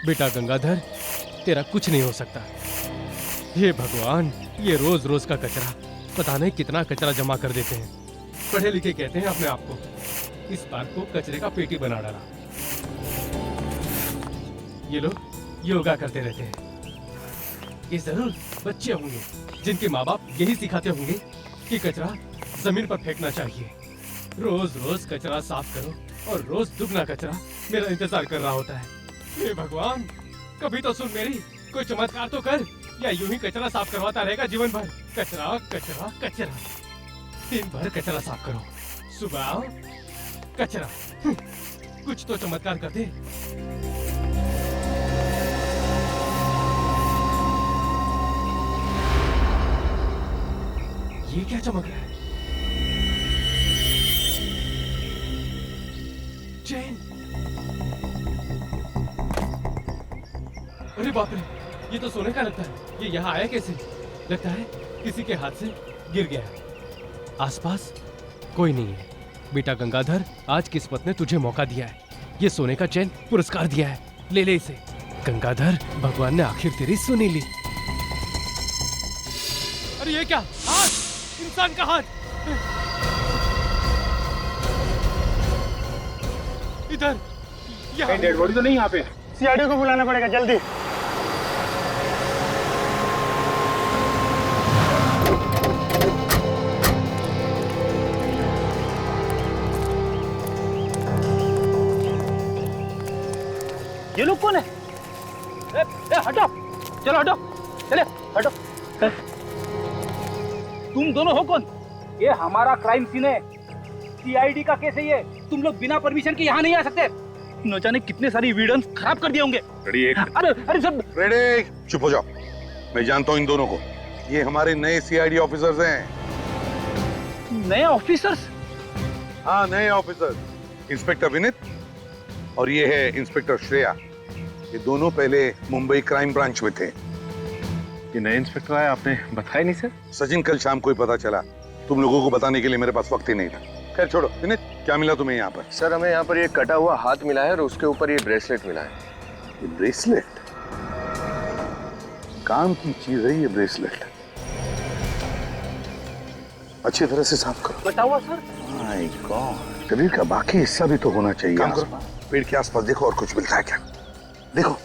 बेटा गंगाधर, तेरा कुछ नहीं हो सकता। हे भगवान, ये रोज रोज का कचरा, पता नहीं कितना कचरा जमा कर देते हैं। पढ़े लिखे कहते हैं अपने आप को, इस पार्क को कचरे का पेटी बना डाला। ये लोग योगा करते रहते हैं। ये जरूर बच्चे होंगे जिनके माँ बाप यही सिखाते होंगे कि कचरा जमीन पर फेंकना चाहिए। रोज रोज कचरा साफ करो और रोज दुगना कचरा मेरा इंतजार कर रहा होता है। हे भगवान, कभी तो सुन मेरी, कोई चमत्कार तो कर, या यूं ही कचरा साफ करवाता रहेगा जीवन भर। कचरा कचरा कचरा, दिन भर कचरा साफ करो, सुबह आओ कचरा। कुछ तो चमत्कार कर दे। ये क्या चमक रहा है? चैन। अरे बाप रे, ये तो सोने का लगता है। ये यहाँ आया कैसे? लगता है किसी के हाथ से गिर गया है। आसपास कोई नहीं है। बेटा गंगाधर, आज किस्मत ने तुझे मौका दिया है। ये सोने का चैन पुरस्कार दिया है, ले ले इसे। गंगाधर, भगवान ने आखिर तेरी सुनी ली। अरे ये क्या हाथ? इंसान का हाथ। इधर यहाँ डेड बॉडी तो नहीं यहाँ पे। सीआईडी को बुलाना पड़ेगा जल्दी। ये लोग कौन है? हटो, चलो हटो, चले हटो। तुम दोनों हो कौन? ये हमारा क्राइम सीन है, सीआईडी का केस है ये। तुम लोग बिना परमिशन के यहाँ नहीं आ सकते। न जाने कितने सारी एविडेंस खराब कर दिए होंगे। अरे सब रेडी, चुप हो जाओ। मैं जानता हूँ इन दोनों को, ये हमारे नए सीआईडी ऑफिसर्स हैं। नए ऑफिसर्स? हाँ, नए ऑफिसर्स। इंस्पेक्टर विनीत और ये है इंस्पेक्टर श्रेया। ये दोनों पहले मुंबई क्राइम ब्रांच में थे। ये नए इंस्पेक्टर आए, आपने बताया नहीं सर? सचिन, कल शाम को ही पता चला। तुम लोगों को बताने के लिए मेरे पास वक्त ही नहीं था। खैर छोड़ो। विनीत, क्या मिला तुम्हें यहाँ पर? सर, हमें यहाँ पर ये कटा हुआ हाथ मिला है और उसके ऊपर ये ब्रेसलेट मिला है। ये ब्रेसलेट काम की चीज है। ये ब्रेसलेट अच्छी तरह से साफ करो। बता हुआ सर। माय गॉड, शरीर का बाकी हिस्सा भी तो होना चाहिए। काम करो, पेड़ के आसपास देखो और कुछ मिलता है क्या। देखो।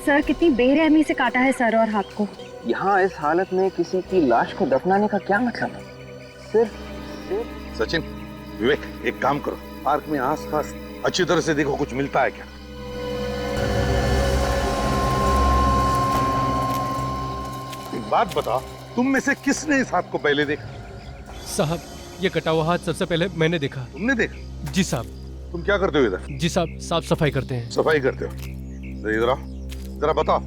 सर, कितनी बेरहमी से काटा है सर और हाथ को। यहाँ इस हालत में किसी की लाश को दफनाने का क्या मतलब है? सिर्फ सचिन, विवेक, एक काम करो, पार्क में आसपास अच्छी तरह से देखो, कुछ मिलता है क्या। एक बात बताओ, तुम में से किसने इस हाथ को पहले देखा? साहब, ये कटा हुआ हाथ सबसे पहले मैंने देखा। तुमने देखा? जी साहब। तुम क्या करते हो इधर? जी साहब, साफ सफाई करते हैं। सफाई करते हो? इधर आओ, जरा बताओ,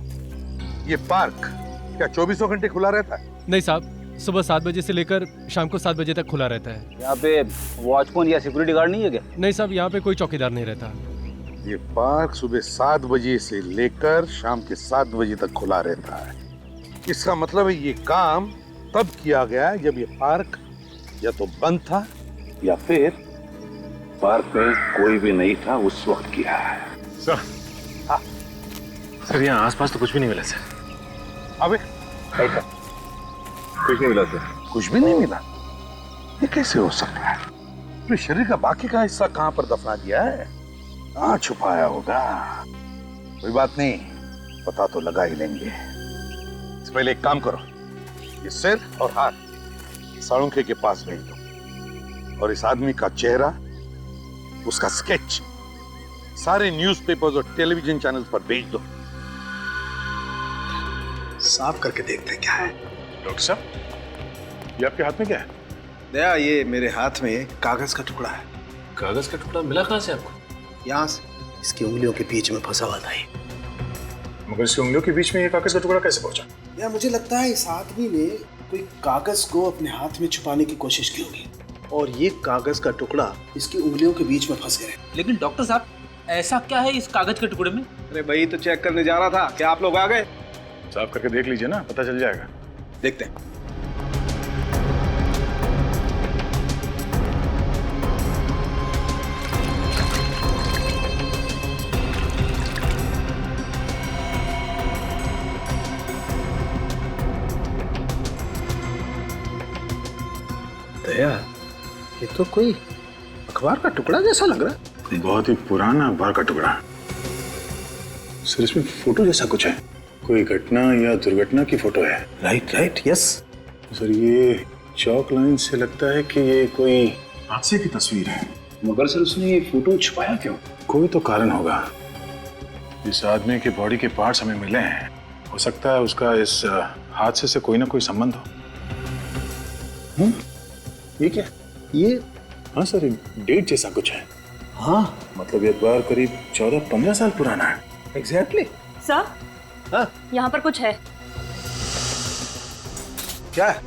ये पार्क क्या 24 घंटे खुला रहता है? नहीं साहब, सुबह 7 बजे से लेकर शाम को 7 बजे तक खुला रहता है। यहाँ पे वॉचमैन या सिक्योरिटी गार्ड नहीं है क्या? नहीं साहब, यहाँ पे कोई चौकीदार नहीं रहता। ये पार्क सुबह 7 बजे से लेकर शाम के 7 बजे तक खुला रहता है। इसका मतलब है ये काम तब किया गया है जब ये पार्क या तो बंद था या फिर पार्क में कोई भी नहीं था, उस वक्त किया है। सर, हाँ सर, यहाँ आसपास तो कुछ भी नहीं मिला सर। अबे ऐसा कुछ नहीं मिला सर? कुछ भी नहीं मिला? ये कैसे हो सकता है? तो शरीर का बाकी का हिस्सा कहाँ पर दफना दिया है? कहाँ छुपाया होगा? कोई बात नहीं, पता तो लगा ही लेंगे। इससे पहले एक काम करो, ये सिर और हाथ साळुंखे के पास भेज दो और इस आदमी का चेहरा, उसका स्केच सारे न्यूज़पेपर्स और टेलीविजन चैनल्स पर भेज दो। साफ करके देखते हैं क्या है। डॉक्टर साहब, ये आपके हाथ में क्या है? दया, ये मेरे हाथ में कागज का टुकड़ा है। कागज का टुकड़ा मिला कहाँ से आपको? यहाँ से, इसकी उंगलियों के बीच में फंसा हुआ था ये। मगर इसकी उंगलियों के बीच में ये कागज का टुकड़ा कैसे पहुंचा? या मुझे लगता है इस आदमी ने कोई कागज को अपने हाथ में छुपाने की कोशिश की होगी और ये कागज का टुकड़ा इसकी उंगलियों के बीच में फंस गया। लेकिन डॉक्टर साहब, ऐसा क्या है इस कागज के टुकड़े में? अरे भाई, तो चेक करने जा रहा था। क्या आप लोग आ गए? साफ करके देख लीजिए ना, पता चल जाएगा। देखते हैं। दया, ये तो कोई अखबार का टुकड़ा जैसा लग रहा है। बहुत ही पुराना अखबार का टुकड़ा। सर इसमें फोटो जैसा कुछ है, कोई घटना या दुर्घटना की फोटो है। Right yes. सर ये चौक लाइन से लगता है कि ये कोई हादसे की तस्वीर है। मगर सर उसने ये फोटो छुपाया क्यों? कोई तो कारण होगा। इस आदमी के बॉडी के पार्ट्स हमें मिले हैं, हो सकता है उसका इस हादसे से कोई ना कोई संबंध हो। ये क्या? ये हाँ सर, डेट जैसा कुछ है। हाँ मतलब ये अखबार करीब 14-15 साल पुराना है। एग्जैक्टली। सर, हाँ यहाँ पर कुछ है। क्या है?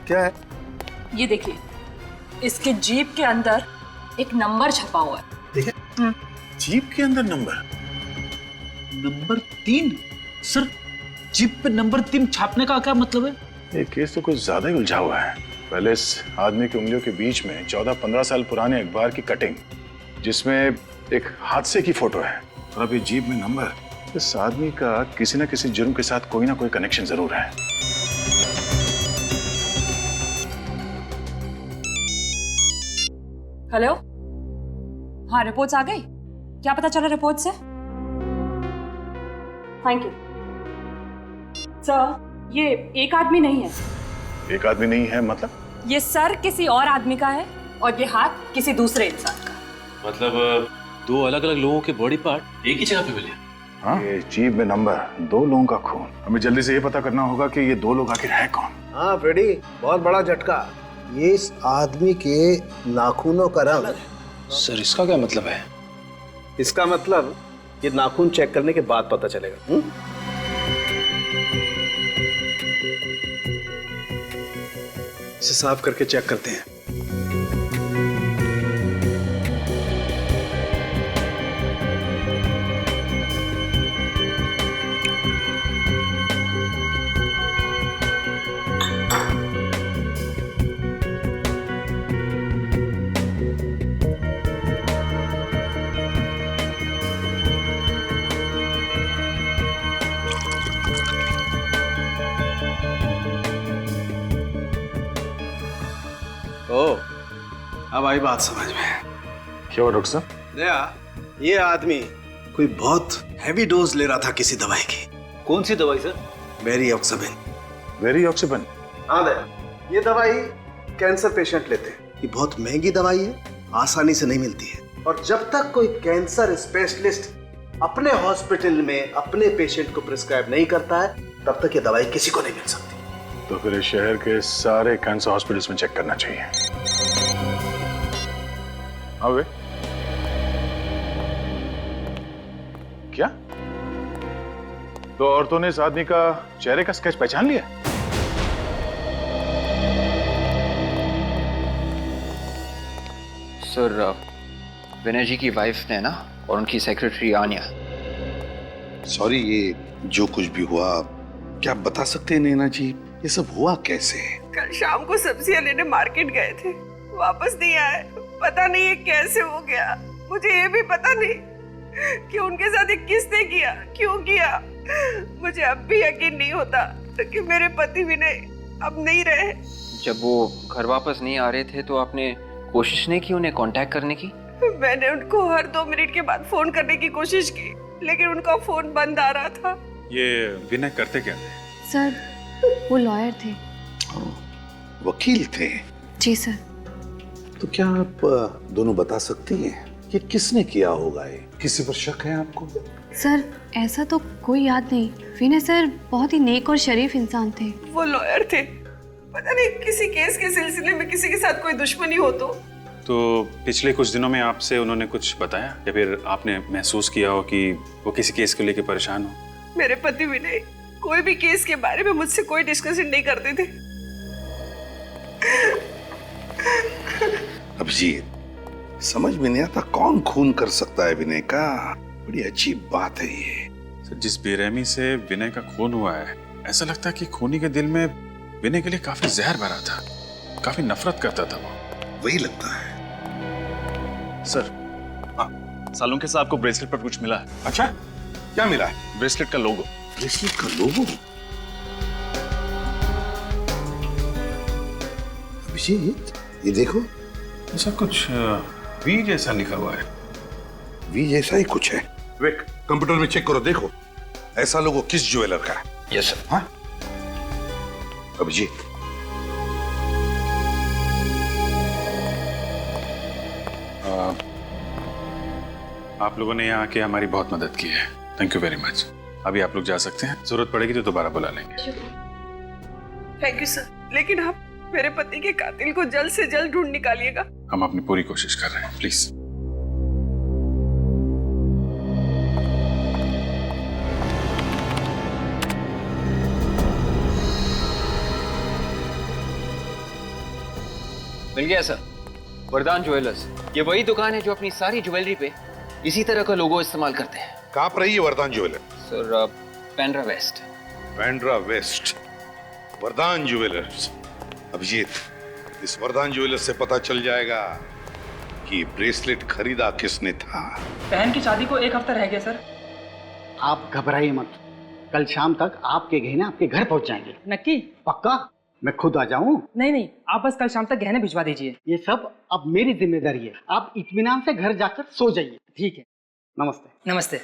क्या है? ये देखिए, इसके जीप के अंदर एक नंबर छपा हुआ है। देखिए जीप के अंदर नंबर। नंबर 3? सर जीप पे नंबर 3 छापने का क्या मतलब है? ये केस तो कुछ ज्यादा ही उलझा हुआ है। पहले इस आदमी की उंगलियों के बीच में 14-15 साल पुराने अखबार की कटिंग, जिसमें एक हादसे की फोटो है, और अब ये जीप में नंबर। इस आदमी का किसी न किसी जुर्म के साथ कोई ना कोई कनेक्शन जरूर है। हेलो, हाँ रिपोर्ट्स आ गई? क्या पता चला रिपोर्ट से? Thank you sir. ये एक आदमी नहीं है। एक आदमी नहीं है मतलब? ये सर किसी और आदमी का है और ये हाथ किसी दूसरे इंसान का। मतलब 2 अलग-अलग लोगों के बॉडी पार्ट एक ही जगह पे मिले। हाँ, ये जीप में नंबर, 2 लोगों का खून। हमें जल्दी से ये पता करना होगा कि ये 2 लोग आखिर है कौन। हाँ फ्रेडी, बहुत बड़ा झटका। ये इस आदमी के नाखूनों का रंग है। सर इसका क्या मतलब है? इसका मतलब ये नाखून चेक करने के बाद पता चलेगा। इसे साफ करके चेक करते हैं। अब आई बात समझ में। क्या हुआ डॉक्टर साहब? दया, ये आदमी कोई बहुत हैवी डोज ले रहा था किसी दवाई की। कौन सी दवाई सर? वेरिऑक्सिबिन। वेरिऑक्सिबिन? हाँ दया, ये दवाई कैंसर पेशेंट लेते हैं। ये बहुत महंगी दवाई है, आसानी से नहीं मिलती है। और जब तक कोई कैंसर स्पेशलिस्ट अपने हॉस्पिटल में अपने पेशेंट को प्रिस्क्राइब नहीं करता है, तब तक ये दवाई किसी को नहीं मिल सकती। तो फिर इस शहर के सारे कैंसर हॉस्पिटल्स में चेक करना चाहिए। हाँ क्या? तो औरतों ने इस आदमी का चेहरे का स्केच पहचान लिया? सर, विनय जी की वाइफ ने ना, और उनकी सेक्रेटरी आन्या। सॉरी, ये जो कुछ भी हुआ, क्या आप बता सकते हैं नैना जी, ये सब हुआ कैसे? कल शाम को सब्जियां लेने मार्केट गए थे, वापस नहीं आए। पता नहीं ये कैसे हो गया। मुझे ये भी पता नहीं कि उनके साथ ये किसने किया, क्यों किया। मुझे अब भी यकीन नहीं होता कि मेरे पति विनय अब नहीं रहे। जब वो घर वापस नहीं आ रहे थे तो आपने कोशिश नहीं की उन्हें कांटेक्ट करने की? मैंने उनको हर 2 मिनट के बाद फोन करने की कोशिश की, लेकिन उनका फोन बंद आ रहा था। ये विनय करते क्या थे? सर, वो लॉयर थे। वकील थे? जी सर। तो क्या आप दोनों बता सकती हैं कि किसने किया होगा? ये किसी पर शक है आपको? सर, ऐसा तो कोई याद नहीं। विनय सर बहुत ही नेक और शरीफ इंसान थे। वो लॉयर थे, पता नहीं किसी केस के सिलसिले में किसी के साथ कोई दुश्मनी हो तो पिछले कुछ दिनों में आपसे उन्होंने कुछ बताया, या फिर आपने महसूस किया हो कि वो किसी केस को लेकर परेशान हो? मेरे पति विनय कोई भी केस के बारे में मुझसे कोई डिस्कशन नहीं करते थे। अभिजीत, समझ में नहीं आता कौन खून कर सकता है विनय का। बड़ी अजीब बात है ये। सर, जिस बेरहमी से विनय का खून हुआ है, ऐसा लगता है कि खूनी के दिल में विनय के लिए काफी जहर भरा था, काफी नफरत करता था वो। वही लगता है। सर, सालुंखे साहब को ब्रेसलेट पर कुछ मिला है। अच्छा, क्या मिला है? ब्रेसलेट का लोगो। ब्रेसलेट का लोगो? अभिजीत, ये देखो, ऐसा कुछ वी जैसा लिखा हुआ है। वी जैसा ही कुछ है। विक, कंप्यूटर में चेक करो, देखो ऐसा लोगो किस ज्वेलर का है। Yes sir. हाँ अभिजीत, आप लोगों ने यहाँ आके हमारी बहुत मदद की है, थैंक यू वेरी मच। अभी आप लोग जा सकते हैं, जरूरत पड़ेगी तो दोबारा बुला लेंगे। थैंक यू सर, लेकिन आप मेरे पति के कातिल को जल्द से जल्द ढूंढ निकालिएगा। हम अपनी पूरी कोशिश कर रहे हैं, प्लीज। मिल गया सर, वरदान ज्वेलर्स। ये वही दुकान है जो अपनी सारी ज्वेलरी पे इसी तरह का लोगो इस्तेमाल करते हैं। कहाँ पर है ये Vardan jeweller? Sir Pendra west. Bandra west, Vardan jewellers. Abhijeet, इस वरदान ज्वेलर्स से पता चल जाएगा कि ब्रेसलेट खरीदा किसने था। बहन की शादी को 1 हफ्ता रह गया सर। आप घबराइए मत, कल शाम तक आपके गहने आपके घर पहुंच जाएंगे। नक्की? पक्का? मैं खुद आ जाऊं? नहीं, आप बस कल शाम तक गहने भिजवा दीजिए। ये सब अब मेरी जिम्मेदारी है। आप इत्मीनान से घर जाकर सो जाइए। ठीक है, नमस्ते। नमस्ते।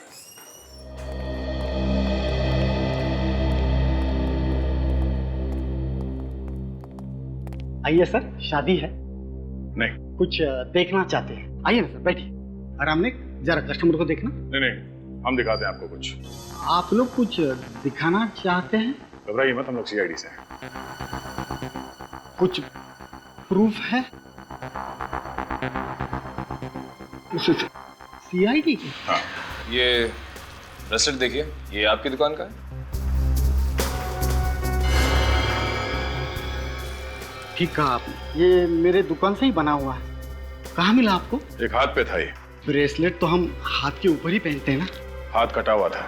आइए सर, शादी है। नहीं कुछ देखना चाहते हैं? आइए ना सर, बैठिए। आराम ने जरा कस्टमर को देखना। नहीं, हम दिखाते हैं आपको कुछ। आप लोग कुछ दिखाना चाहते हैं? घबराइए मत, हम लोग सीआईडी से हैं। कुछ प्रूफ है? सीआईडी की? हाँ, ये ब्रेसलेट देखिए, ये आपकी दुकान का है? ठीक कहा आपने, ये मेरे दुकान से ही बना हुआ है। कहाँ मिला आपको? एक हाथ पे था ये। ब्रेसलेट तो हम हाथ के ऊपर ही पहनते हैं ना। हाथ कटा हुआ था।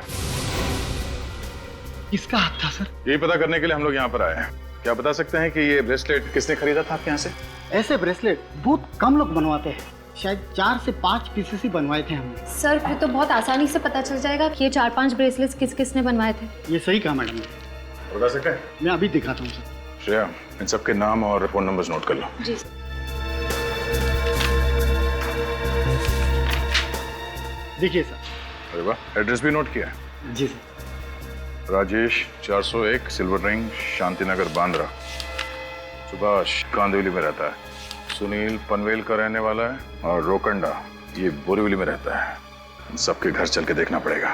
किसका हाथ था सर? यही पता करने के लिए हम लोग यहाँ पर आए हैं। क्या बता सकते हैं कि ये ब्रेसलेट किसने खरीदा था आपके यहाँ से? ऐसे ब्रेसलेट बहुत कम लोग बनवाते हैं, शायद 4 से 5 पीसेस ही बनवाए थे हमने। सर फिर तो बहुत आसानी से पता चल जाएगा कि ये 4-5 ब्रेसलेट्स किस किसने बनवाए थे। ये सही कहा मैडम ने। बता सकते हैं? मैं अभी दिखाता हूँ सर। श्रेया, इन सबके नाम और फोन नंबर्स नोट कर लो। जी। देखिए सर। अरे वाह, एड्रेस भी नोट किया है? जी sir. Rajesh 401 silver ring, Shantinagar, Bandra. Subhash Kandivali में रहता है। सुनील पनवेल का रहने वाला है, और रोकंडा ये बोरीवली में रहता है। इन सबके घर चल के देखना पड़ेगा।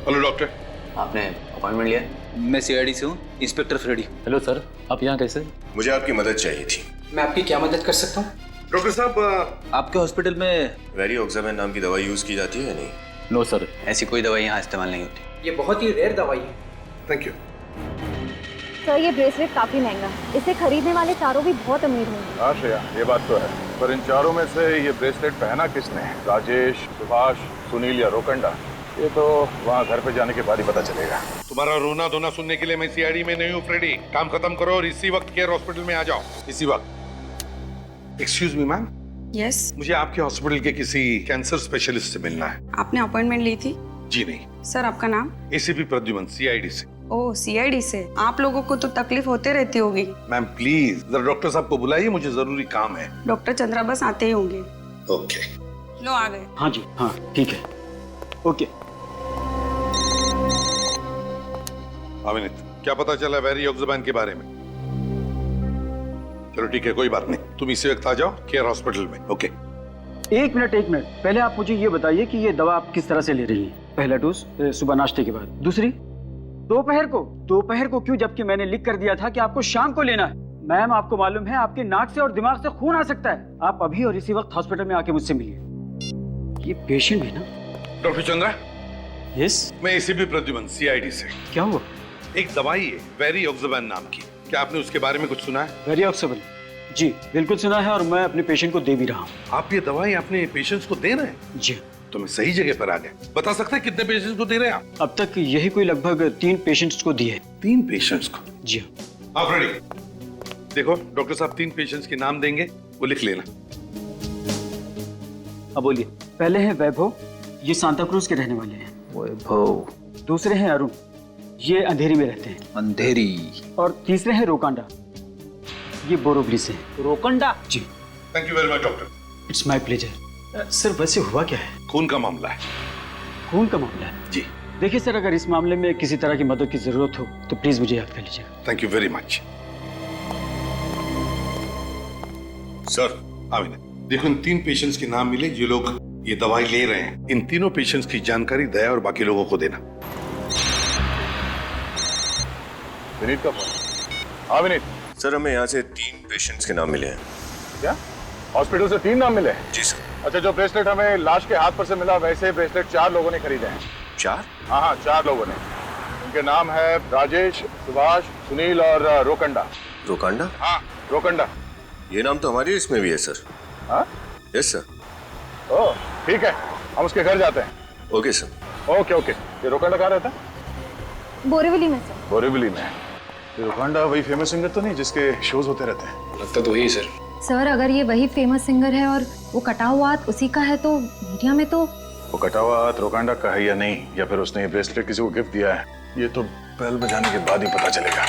Hello doctor. आपने अपॉइंटमेंट लिया? मैं सीआईडी से हूँ, इंस्पेक्टर फ्रेडी। हेलो सर, आप यहाँ कैसे? मुझे आपकी मदद चाहिए थी। मैं आपकी क्या मदद कर सकता हूँ? डॉक्टर साहब, आपके हॉस्पिटल में वेरियोक्साबेन नाम की दवाई यूज की जाती है या नहीं? नो सर, ऐसी कोई दवाई यहाँ इस्तेमाल नहीं होती। ये बहुत ही रेयर दवाई है। Thank you. सर ये ब्रेसलेट काफी महंगा है, इसे खरीदने वाले चारों भी बहुत अमीर होंगे। हाँ श्रेया, ये बात तो है, पर इन चारों में से ये ब्रेसलेट पहना किसने? राजेश, सुभाष, सुनील या रोकंडा? ये तो वहाँ घर पे जाने के बाद ही पता चलेगा। तुम्हारा रोना धोना सुनने के लिए मैं सीआईडी में नहीं हूँ फ्रेडी। काम खत्म करो और इसी वक्त केयर हॉस्पिटल में आ जाओ, इसी वक्त। Excuse me ma'am. यस, मुझे आपके हॉस्पिटल के किसी कैंसर स्पेशलिस्ट से मिलना है। आपने अपॉइंटमेंट ली थी? जी नहीं। सर आपका नाम? एसीपी प्रद्युमन, सीआईडी से। ओह, सीआईडी से। आप लोगों को तो तकलीफ होते रहती होगी। मैम प्लीज जरा डॉक्टर साहब को बुलाइए, मुझे जरूरी काम है। डॉक्टर चंद्रा बस आते ही होंगे। ओके। लो आ गए। हाँ जी, हाँ ठीक है, ओके। अमित, क्या पता चला वेरियोक्साबेन के बारे में? चलो ठीक है, कोई बात नहीं, तुम इसी वक्त आ जाओ केयर हॉस्पिटल में। ओके। एक मिनट, पहले आप मुझे ये बताइए कि ये दवा आप किस तरह से ले रही हैं? पहला डोज सुबह नाश्ते के बाद, दूसरी दोपहर को क्यों, जबकि मैंने लिख कर दिया था कि आपको शाम को लेना है। मैम आपको मालूम है आपके नाक से और दिमाग से खून आ सकता है। आप अभी और इसी वक्त हॉस्पिटल में आके मुझसे मिलिए। ये पेशेंट है ना? डॉक्टर चंद्रा। यस। मैं एसीपी प्रद्युमन, सीआईडी से। क्या हुआ? एक दवाई है वेरियोक्साबेन नाम की, क्या आपने उसके बारे में कुछ सुना है? वेरियोक्साबेन? जी बिल्कुल सुना है, और मैं अपने पेशेंट को दे भी रहा हूँ। आप ये दवाई अपने पेशेंट्स को दे रहे हैं? जी। तो मैं सही जगह पर आ गया। बता सकते हैं कितने पेशेंट्स को दे रहे हैं आप? अब तक यही कोई लगभग 3 पेशेंट्स को दी है। 3 पेशेंट्स को? जी हाँ। आप रेडी? देखो डॉक्टर साहब 3 पेशेंट्स के नाम देंगे, वो लिख लेना। अब बोलिए। पहले है वैभव, ये सांता क्रूज के रहने वाले हैं। वैभव। दूसरे हैं अरुण, ये अंधेरी में रहते हैं। अंधेरी। और तीसरे हैं रोकांडा, ये बोरोवली से। रोकंडा? जी। Thank you very much doctor. It's my pleasure. Sir वैसे हुआ क्या है? खून का मामला है। खून का मामला है? जी। देखिए सर, अगर इस मामले में किसी तरह की मदद की जरूरत हो तो प्लीज मुझे याद कर लीजिएगा। Thank you very much. Sir Amina, देखो इन 3 पेशेंट्स के नाम मिले जो लोग ये दवाई ले रहे हैं। इन तीनों पेशेंट्स की जानकारी दया और बाकी लोगों को देना। विनीत का फोन। हाँ विनीत। सर हमें यहाँ से 3 पेशेंट्स के नाम मिले हैं। क्या हॉस्पिटल से 3 नाम मिले? जी सर। अच्छा, जो ब्रेसलेट हमें लाश के हाथ पर से मिला वैसे ब्रेसलेट 4 लोगों ने खरीदे हैं। 4? हाँ, 4 लोगों ने। उनके नाम है राजेश, सुभाष, सुनील और रोकंडा। रोकंडा? हाँ, रोकंडा। ये नाम तो हमारी लिस्ट में भी है सर। हाँ? Yes sir. ओह ठीक है, हम उसके घर जाते हैं। Okay sir. Okay okay. ये रोकंडा कहाँ रहता है? बोरीवली में सर। बोरीवली में। ये रोकंडा वही फेमस सिंगर तो नहीं जिसके शोज होते रहते हैं? लगता तो वही सर। सर अगर ये वही फेमस सिंगर है और वो कटा हुआ हाथ उसी का है तो मीडिया में तो। वो कटा हुआ हाथ रोकंडा का है या नहीं, या फिर उसने ये ब्रेसलेट किसी को गिफ्ट दिया है, ये तो बेल बजाने के बाद ही पता चलेगा।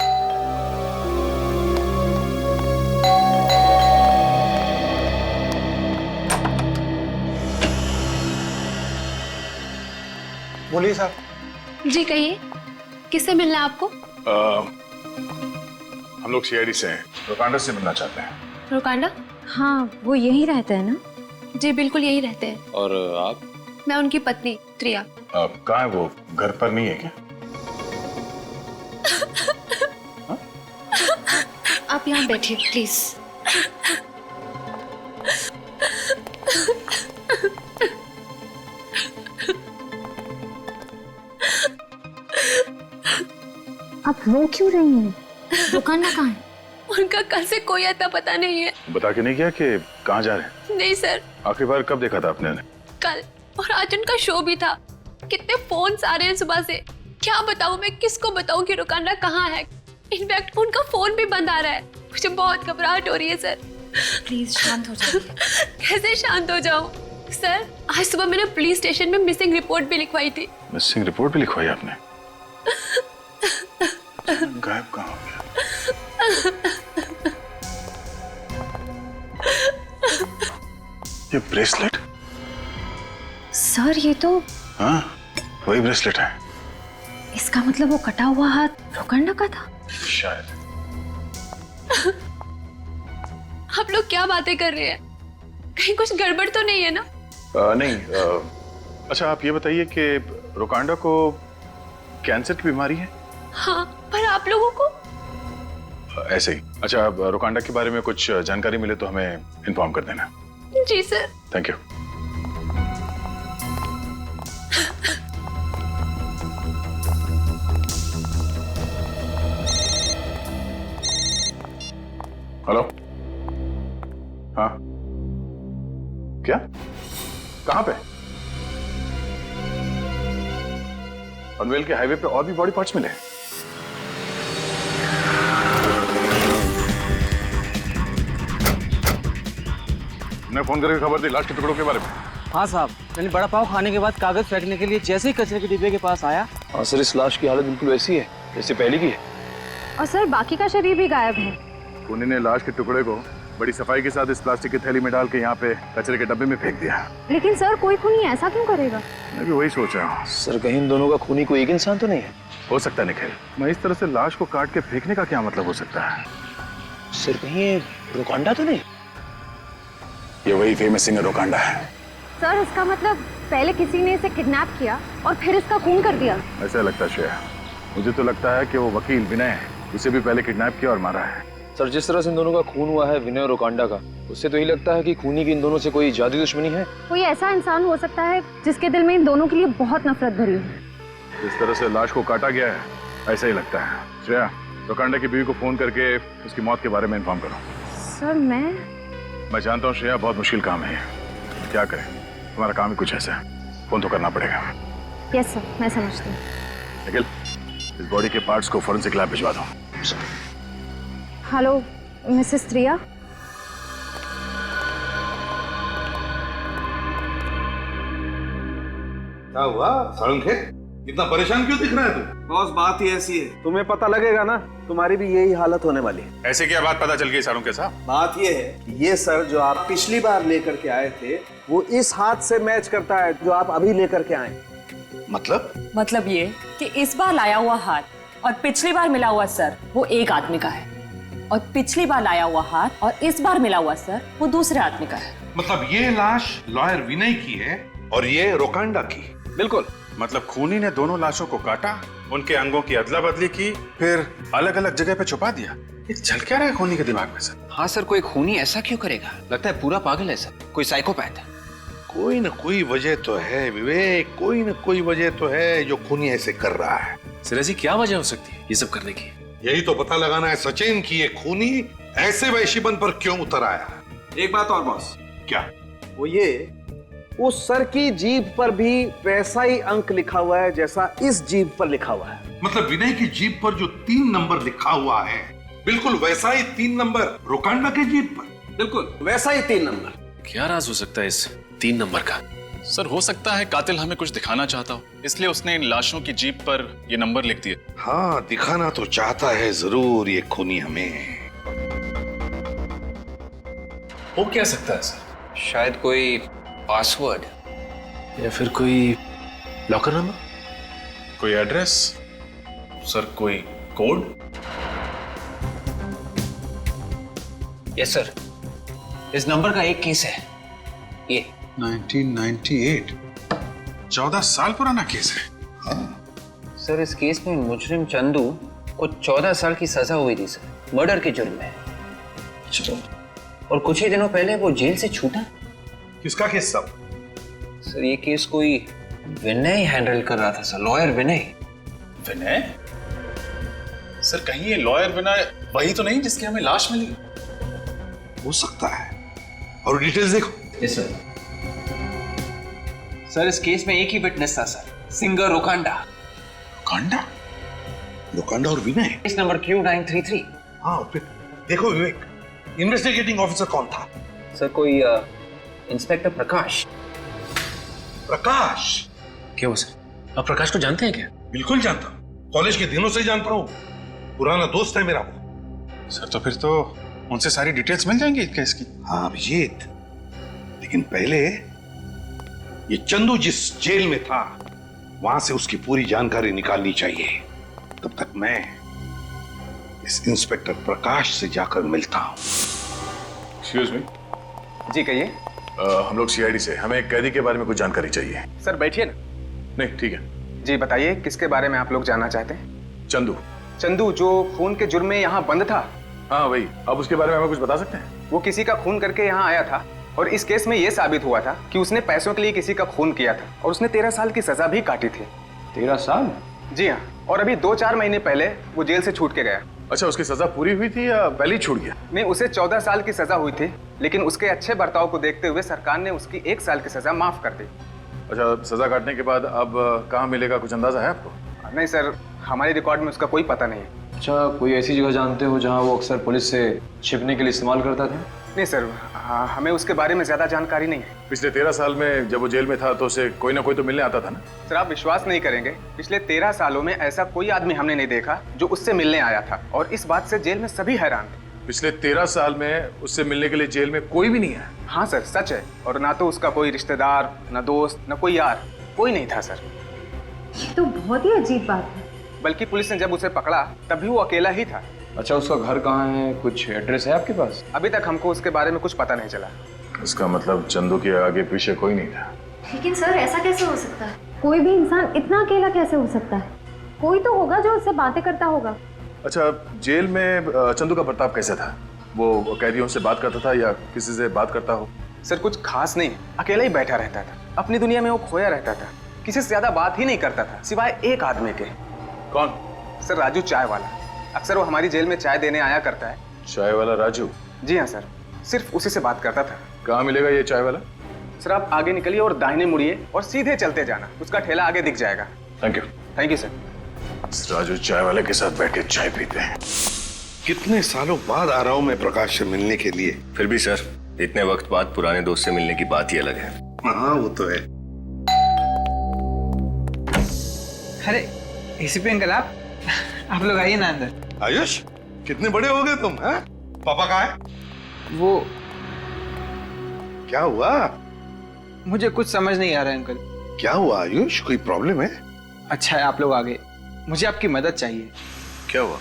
बोलिए साहब। जी कहिए, किससे मिलना है आपको? हम लोग सीआईडी से हैं, रोकंडा से मिलना चाहते हैं। रोकांडा? हाँ वो यही रहते हैं ना? जी बिल्कुल यही रहते हैं। और आप? मैं उनकी पत्नी त्रिया। कहाँ है वो? घर पर नहीं है क्या? आप यहाँ बैठिए प्लीज। आप रो क्यों रही हैं? रोकांडा कहाँ है? उनका कल से कोई अता पता नहीं है। बता के नहीं गया कि कहाँ जा रहे हैं? नहीं सर। आखिरी बार कब देखा था आपने उन्हें? कल, और आज उनका शो भी था। कितने फोन्स आ रहे हैं सुबह से, क्या बताऊं मैं, किसको बताऊं कि रोकांडा कहाँ है। इनफैक्ट उनका फोन भी बंद आ रहा है। मुझे बहुत घबराहट हो रही है सर। प्लीज शांत हो जाइए। कैसे शांत हो जाऊं सर? आज सुबह मैंने पुलिस स्टेशन में मिसिंग रिपोर्ट भी लिखवाई थी। मिसिंग रिपोर्ट भी लिखवाई आपने? गायब कहाँ हो गया? ये ब्रेसलेट? सर ये तो। हाँ वही ब्रेसलेट है। इसका मतलब वो कटा हुआ हाथ रोकंडा का था शायद। आप लोग क्या बातें कर रहे हैं? कहीं कुछ गड़बड़ तो नहीं है ना? नहीं। अच्छा आप ये बताइए कि रोकंडा को कैंसर की बीमारी है? हाँ, पर आप लोगों को? ऐसे ही। अच्छा रोकंडा के बारे में कुछ जानकारी मिले तो हमें इन्फॉर्म कर देना। जी सर। Thank you. हेलो। हाँ क्या? कहाँ पे? पनवेल के हाईवे पे और भी बॉडी पार्ट्स मिले? तुमने फोन करके खबर दी लाश के टुकड़ों के बारे में? हाँ साहब, मैंने बड़ा पाव खाने के बाद कागज फेंकने के लिए जैसे ही कचरे के डिब्बे के पास आया। हाँ सर, इस लाश की हालत बिल्कुल वैसी है जैसे पहले की है। और सर बाकी का शरीर भी गायब है। खूनी ने लाश के टुकड़े को बड़ी सफाई के साथ इस प्लास्टिक की थैली में डाल के यहाँ पे कचरे के डब्बे में फेंक दिया। लेकिन सर कोई खूनी ऐसा क्यों करेगा? मैं भी वही सोच रहा हूँ। सर कहीं इन दोनों का खूनी कोई एक इंसान तो नहीं है? हो सकता है निखिल, मैं इस तरह से लाश को काट के फेंकने का क्या मतलब हो सकता है? सर कहीं ये रोकंडा तो नहीं? ये वही फेमस सिंगर रोकंडा है। सर इसका मतलब पहले किसी ने इसे किडनैप किया और फिर इसका खून कर दिया। ऐसा लगता है श्रेया। मुझे तो लगता है कि वो वकील विनय है, उसे भी पहले किडनैप किया और मारा है। सर जिस तरह से इन दोनों का खून हुआ है विनय और रोकंडा का, उससे तो यही लगता है कि खूनी की इन दोनों से कोई जादुई दुश्मनी है। कोई ऐसा इंसान हो सकता है जिसके दिल में इन दोनों के लिए बहुत नफरत भरी है। जिस तरह से लाश को काटा गया है ऐसा ही लगता है। श्रेया, रोकंडा की बीवी को फोन करके उसकी मौत के बारे में इन्फॉर्म करो। सर मैं जानता हूँ श्रेया, बहुत मुश्किल काम है। क्या करें, तुम्हारा काम ही कुछ ऐसा है, फोन तो करना पड़ेगा। यस सर, मैं समझती हूँ। निखिल, इस बॉडी के पार्ट्स को फॉरेंसिक लैब भिजवा दो। हेलो मिसेस त्रिया। क्या हुआ? सड़न खे? इतना परेशान क्यों दिख रहा है तू? बॉस बात ही ऐसी है, तुम्हें पता लगेगा ना, तुम्हारी भी यही हालत होने वाली है। ऐसे क्या बात पता चल गई सारों के साथ? बात ये है कि ये सर जो आप पिछली बार लेकर के आए थे वो इस हाथ से मैच करता है जो आप अभी लेकर के आए। मतलब ये कि इस बार लाया हुआ हाथ और पिछली बार मिला हुआ सर वो एक आदमी का है, और पिछली बार लाया हुआ हाथ और इस बार मिला हुआ सर वो दूसरे आदमी का है। मतलब ये लाश लॉयर विनय की है और ये रोकांडा की। बिल्कुल। मतलब खूनी ने दोनों लाशों को काटा, उनके अंगों की अदला बदली की, फिर अलग अलग जगह पे छुपा दिया। ये चल क्या रहा है खूनी के दिमाग में सर? हाँ सर, कोई खूनी ऐसा क्यों करेगा? लगता है पूरा पागल है सर, कोई साइकोपैथ है। कोई न कोई वजह तो है विवेक, कोई न कोई वजह तो है जो खूनी ऐसे कर रहा है। सर ऐसी क्या वजह हो सकती है ये सब करने की? यही तो पता लगाना है सचिन कि ये खूनी ऐसे वैश्यपन पर क्यों उतर आया। एक बात और बॉस। क्या? वो ये, उस सर की जीभ पर भी वैसा ही अंक लिखा हुआ है जैसा इस जीभ पर लिखा हुआ है। मतलब विनय की जीभ पर जो 3 नंबर लिखा हुआ है बिल्कुल वैसा ही 3 नंबर रोकांडा के जीभ पर। बिल्कुल वैसा ही 3 नंबर। क्या राज हो सकता है इस 3 नंबर का? सर हो सकता है कातिल हमें कुछ दिखाना चाहता हो, इसलिए उसने इन लाशों की जीप पर ये नंबर लिख दिए। हाँ, दिखाना तो चाहता है जरूर ये खूनी हमें। हो क्या सकता है सर? शायद कोई पासवर्ड या फिर कोई लॉकर नंबर, कोई एड्रेस, सर कोई कोड। यस सर, इस नंबर का एक केस है ये। 1998, 14 साल पुराना केस है। सर इस केस में मुजरिम चंदू को 14 साल की सजा हुई थी सर, मर्डर के जुर्म में। चलो। और कुछ ही दिनों पहले वो जेल से छूटा। किसका केस सब? सर ये केस कोई विनय हैंडल कर रहा था सर, लॉयर विनय। विनय? सर कहीं ये लॉयर विनय वही तो नहीं जिसकी हमें लाश मिली? हो सकता है। और डिटेल्स देखो। Yes sir. सर इस केस में एक ही विटनेस था सर, सिंगर रोकांडा। रोकांडा? रोकांडा और विनय? Case number Q933। हाँ, फिर देखो विवेक, इन्वेस्टिगेटिंग ऑफिसर कौन था? सर कोई इंस्पेक्टर प्रकाश। प्रकाश? क्या हुआ सर? आप प्रकाश को जानते हैं क्या? बिल्कुल जानता हूँ, कॉलेज के दिनों से जानता हूँ, पुराना दोस्त है मेरा वो। सर तो फिर तो उनसे सारी डिटेल्स मिल जाएंगी केस की। हाँ अभिजीत, लेकिन पहले ये चंदू जिस जेल में था वहां से उसकी पूरी जानकारी निकालनी चाहिए। तब तक मैं इस इंस्पेक्टर प्रकाश से जाकर मिलता हूं। Excuse me. जी कहिए। हम लोग सीआईडी से, हमें एक कैदी के बारे में कुछ जानकारी चाहिए। सर बैठिए ना। नहीं ठीक है। जी बताइए, किसके बारे में आप लोग जानना चाहते हैं? चंदू। चंदू जो खून के जुर्म में यहाँ बंद था? हाँ वही। आप उसके बारे में हमें कुछ बता सकते हैं? वो किसी का खून करके यहाँ आया था और इस केस में ये साबित हुआ था कि उसने पैसों के लिए किसी का खून किया था और उसने 13 साल की सजा भी काटी थी। 13 साल? जी हाँ, और अभी 2-4 महीने पहले वो जेल से छूट के गया। अच्छा, उसकी सजा पूरी हुई थी या पहले ही छूट गया? नहीं, उसे 14 साल की सजा हुई थी, लेकिन उसके अच्छे बर्ताव को देखते हुए सरकार ने उसकी 1 साल की सजा माफ कर दी। अच्छा, सजा काटने के बाद अब कहाँ मिलेगा, कुछ अंदाजा है आपको? नहीं सर, हमारे रिकॉर्ड में उसका कोई पता नहीं है। अच्छा, कोई ऐसी जगह जानते हो जहाँ वो अक्सर पुलिस से छिपने के लिए इस्तेमाल करता था? नहीं सर, हमें उसके बारे में ज्यादा जानकारी नहीं है। पिछले 13 साल में जब वो जेल में था तो उसे कोई ना कोई तो मिलने आता था ना? सर आप विश्वास नहीं करेंगे, पिछले 13 सालों में ऐसा कोई आदमी हमने नहीं देखा जो उससे मिलने आया था, और इस बात से जेल में सभी हैरान थे। पिछले 13 साल में उससे मिलने के लिए जेल में कोई भी नहीं आया? हाँ सर, सच है। और ना तो उसका कोई रिश्तेदार, ना दोस्त, ना कोई यार, कोई नहीं था सर। ये तो बहुत ही अजीब बात है। बल्कि पुलिस ने जब उसे पकड़ा तब भी वो अकेला ही था। अच्छा, उसका घर कहाँ है, कुछ एड्रेस है आपके पास? अभी तक हमको उसके बारे में कुछ पता नहीं चला। इसका मतलब चंदू के आगे पीछे कोई नहीं था। लेकिन सर ऐसा कैसे हो सकता है? कोई भी इंसान इतना अकेला कैसे हो सकता है? कोई तो होगा जो उससे बातें करता होगा। अच्छा, जेल में चंदू का बर्ताव कैसा था? वो कैदियों से बात करता था या किसी से बात करता हो? सर कुछ खास नहीं, अकेला ही बैठा रहता था, अपनी दुनिया में वो खोया रहता था, किसी से ज्यादा बात ही नहीं करता था सिवाय एक आदमी के। कौन? सर राजू, चाय वाला। अक्सर वो हमारी जेल में चाय देने आया करता है। चाय वाला राजू? जी हाँ सर, सिर्फ उसी से बात करता था। कहाँ मिलेगा ये चाय वाला? सर आप आगे निकलिए और दाहिने मुड़िए और सीधे चलते जाना, उसका ठेला आगे दिख जाएगा। Thank you. Thank you sir. Raju चाय वाले के साथ बैठ के चाय पीते हैं। कितने सालों बाद आ रहा हूं मैं प्रकाश से मिलने के लिए। फिर भी सर, इतने वक्त बाद पुराने दोस्त से मिलने की बात ही अलग है। हाँ वो तो है। अरे एसीपी अंकल आप लोग आइए ना अंदर। आयुष, कितने बड़े हो गए तुम, हैं? पापा कहाँ है? वो क्या हुआ? मुझे कुछ समझ नहीं आ रहा है अंकल। क्या हुआ आयुष, कोई प्रॉब्लम है? अच्छा है आप लोग आ गए, मुझे आपकी मदद चाहिए। क्या हुआ?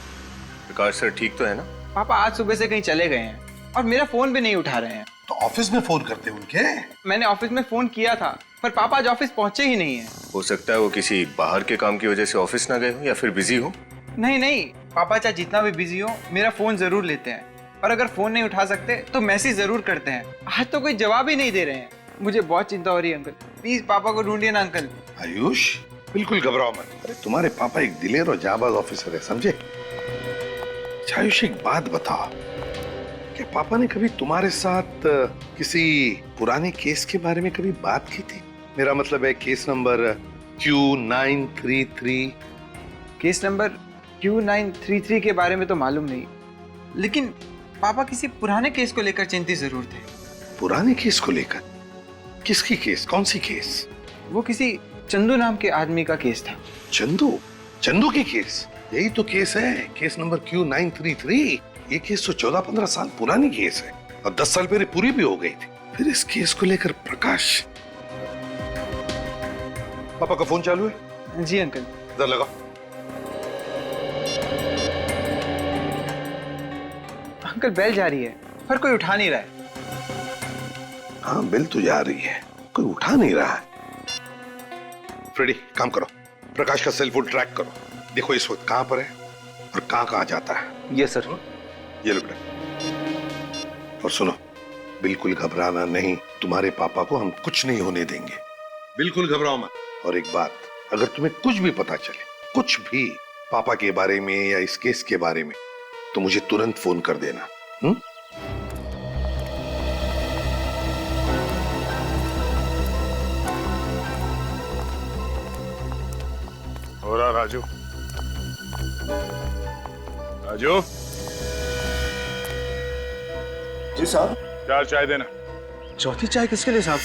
प्रकाश सर ठीक तो है ना? पापा आज सुबह से कहीं चले गए हैं और मेरा फोन भी नहीं उठा रहे हैं। तो ऑफिस में फोन करते उनके। मैंने ऑफिस में फोन किया था पर पापा आज ऑफिस पहुंचे ही नहीं है। हो सकता है वो किसी बाहर के काम की वजह से ऑफिस ना गए हो या फिर बिजी हो। नहीं, पापा चाहे जितना भी बिजी हो मेरा फोन जरूर लेते हैं, और अगर फोन नहीं उठा सकते तो मैसेज जरूर करते हैं। आज तो कोई जवाब ही नहीं दे रहे हैं, मुझे बहुत चिंता हो रही है अंकल। प्लीज पापा को ढूंढिए ना अंकल। आयुष बिल्कुल घबराओ मत, अरे तुम्हारे पापा एक दिलेर और जाबाज ऑफिसर है, समझे? आयुष एक बात बताओ, क्या पापा ने कभी तुम्हारे साथ किसी पुराने केस के बारे में कभी बात की थी? मेरा मतलब है case number Q933। Case number Q933 के बारे में तो मालूम नहीं, लेकिन पापा किसी पुराने केस को लेकर चिंतित जरूर थे। पुराने केस को लेकर? किसकी केस, कौन सी केस? वो किसी चंदू नाम के आदमी का केस था। चंदू की केस? यही तो केस है, केस नंबर Q933। ये केस तो 14-15 साल पुरानी केस है और 10 साल पहले पूरी भी हो गई थी। फिर इस केस को लेकर प्रकाश। पापा का फोन चालू है? जी अंकल। इधर लगाओ। अंकल बेल जा रही है पर कोई उठा नहीं रहा है। हाँ बेल तो जा रही है, कोई उठा नहीं रहा है। फ्रेडी काम करो, प्रकाश का सेल फोन ट्रैक करो, देखो इस वक्त कहां पर है और कहां जाता है। Yes sir. ये लो बेटा, और सुनो बिल्कुल घबराना नहीं, तुम्हारे पापा को हम कुछ नहीं होने देंगे, बिल्कुल घबराओ मत। और एक बात, अगर तुम्हें कुछ भी पता चले, कुछ भी पापा के बारे में या इस केस के बारे में, तो मुझे तुरंत फोन कर देना। हो रहा राजू? राजू जी साहब। 4 चाय देना। चौथी चाय किसके लिए साहब?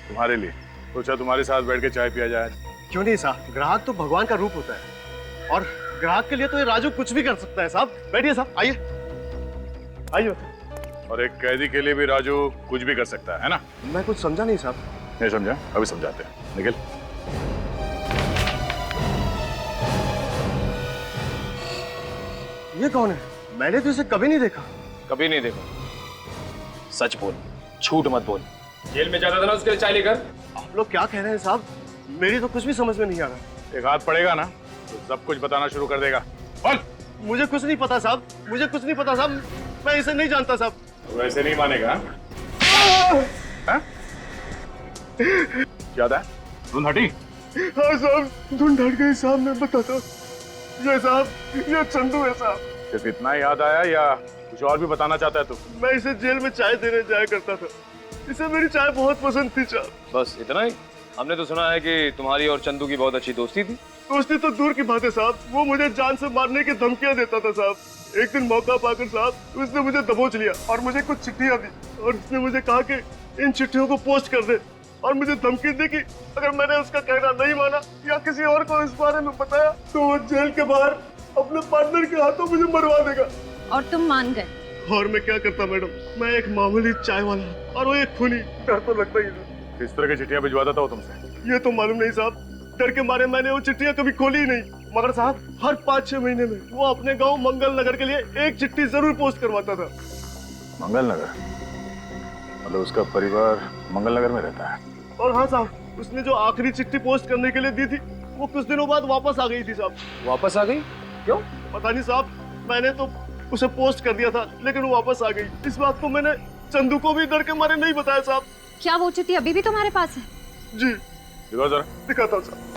तुम्हारे लिए। सोचा तुम्हारे साथ बैठ के चाय पिया जाए। क्यों नहीं साहब, ग्राहक तो भगवान का रूप होता है और ग्राहक के लिए तो ये राजू कुछ भी कर सकता है साहब। बैठिए साहब, आइए आइए। और एक कैदी के लिए भी राजू कुछ भी कर सकता है ना? मैं कुछ समझा नहीं साहब। नहीं समझा? अभी समझाते हैं, निकल। ये कौन है? मैंने तो इसे कभी नहीं देखा। कभी नहीं देखा? सच बोल, झूठ मत बोल। जेल में जाता था ना उसके लिए चाय लेकर? आप लोग क्या कह रहे हैं साहब? मेरी तो कुछ भी समझ में नहीं आ रहा। एक हाथ पड़ेगा ना तो सब कुछ बताना शुरू कर देगा। बोल। मुझे कुछ नहीं पता साहब, मुझे कुछ नहीं पता साहब, मैं इसे नहीं जानता साहब। वैसे नहीं मानेगा? हाँ? क्या था? धुंध हटी? हाँ साहब, धुंध हट गई साहब, मैं बताता हूँ। ये साहब, ये चंदू है साहब। सिर्फ इतना याद आया या कुछ और भी बताना चाहता है तू? मैं इसे जेल में चाय देने जाया करता था, इसे मेरी चाय बहुत पसंद थी साहब। बस इतना ही? हमने तो सुना है कि तुम्हारी और चंदू की बहुत अच्छी दोस्ती थी। दोस्ती तो दूर की बात है साहब, वो मुझे जान से मारने की धमकियां देता था साहब। एक दिन मौका पाकर साहब उसने मुझे दबोच लिया और मुझे कुछ चिट्ठियां दी और उसने मुझे कहा कि इन चिट्ठियों को पोस्ट कर दे, और मुझे धमकी दी कि अगर मैंने उसका कहना नहीं माना या किसी और को इस बारे में बताया तो वो जेल के बाहर अपने पार्टनर के हाथों मुझे मरवा देगा। और तुम मान गए? और मैं क्या करता मैडम, मैं एक मामूली चाय वाला और वो एक खूनी, डर तो लगता ही था। किस तरह की चिट्ठियां भिजवाता था वो तुमसे? ये तो मालूम नहीं साहब, डर के मारे मैंने वो चिट्ठियां कभी खोली ही नहीं। मगर साहब हर 5-6 महीने में वो अपने गांव मंगल नगर के लिए एक चिट्ठी जरूर पोस्ट करवाता था। मंगल नगर? मतलब उसका परिवार मंगल नगर में रहता है? और हाँ साहब, उसने जो आखिरी चिट्ठी पोस्ट करने के लिए दी थी वो कुछ दिनों बाद वापस आ गई थी साहब। वापस आ गई? क्यों? पता नहीं साहब, मैंने तो उसे पोस्ट कर दिया था लेकिन वो वापस आ गई। इस बात को मैंने चंदू को भी डर के मारे नहीं बताया साहब। क्या वो चिट्ठी अभी भी तुम्हारे पास है? जी। दिखाओ जरा। दिखाता हूँ साहब।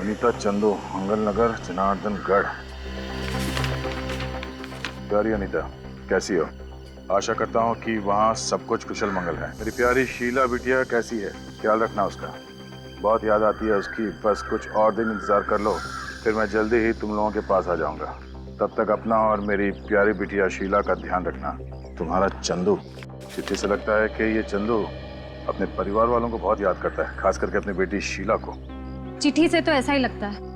अनीता चंदू, मंगल नगर, जनार्दनगढ़। प्यारी अनीता, कैसी हो? आशा करता हूँ कि वहाँ सब कुछ कुशल मंगल है। मेरी प्यारी शीला बिटिया कैसी है? ख्याल रखना उसका, बहुत याद आती है उसकी। बस कुछ और दिन इंतजार कर लो, फिर मैं जल्दी ही तुम लोगों के पास आ जाऊंगा। तब तक अपना और मेरी प्यारी बिटिया शीला का ध्यान रखना। तुम्हारा चंदू। चिट्ठी से लगता है कि ये चंदू अपने परिवार वालों को बहुत याद करता है, खास करके अपनी बेटी शीला को। चिट्ठी से तो ऐसा ही लगता है।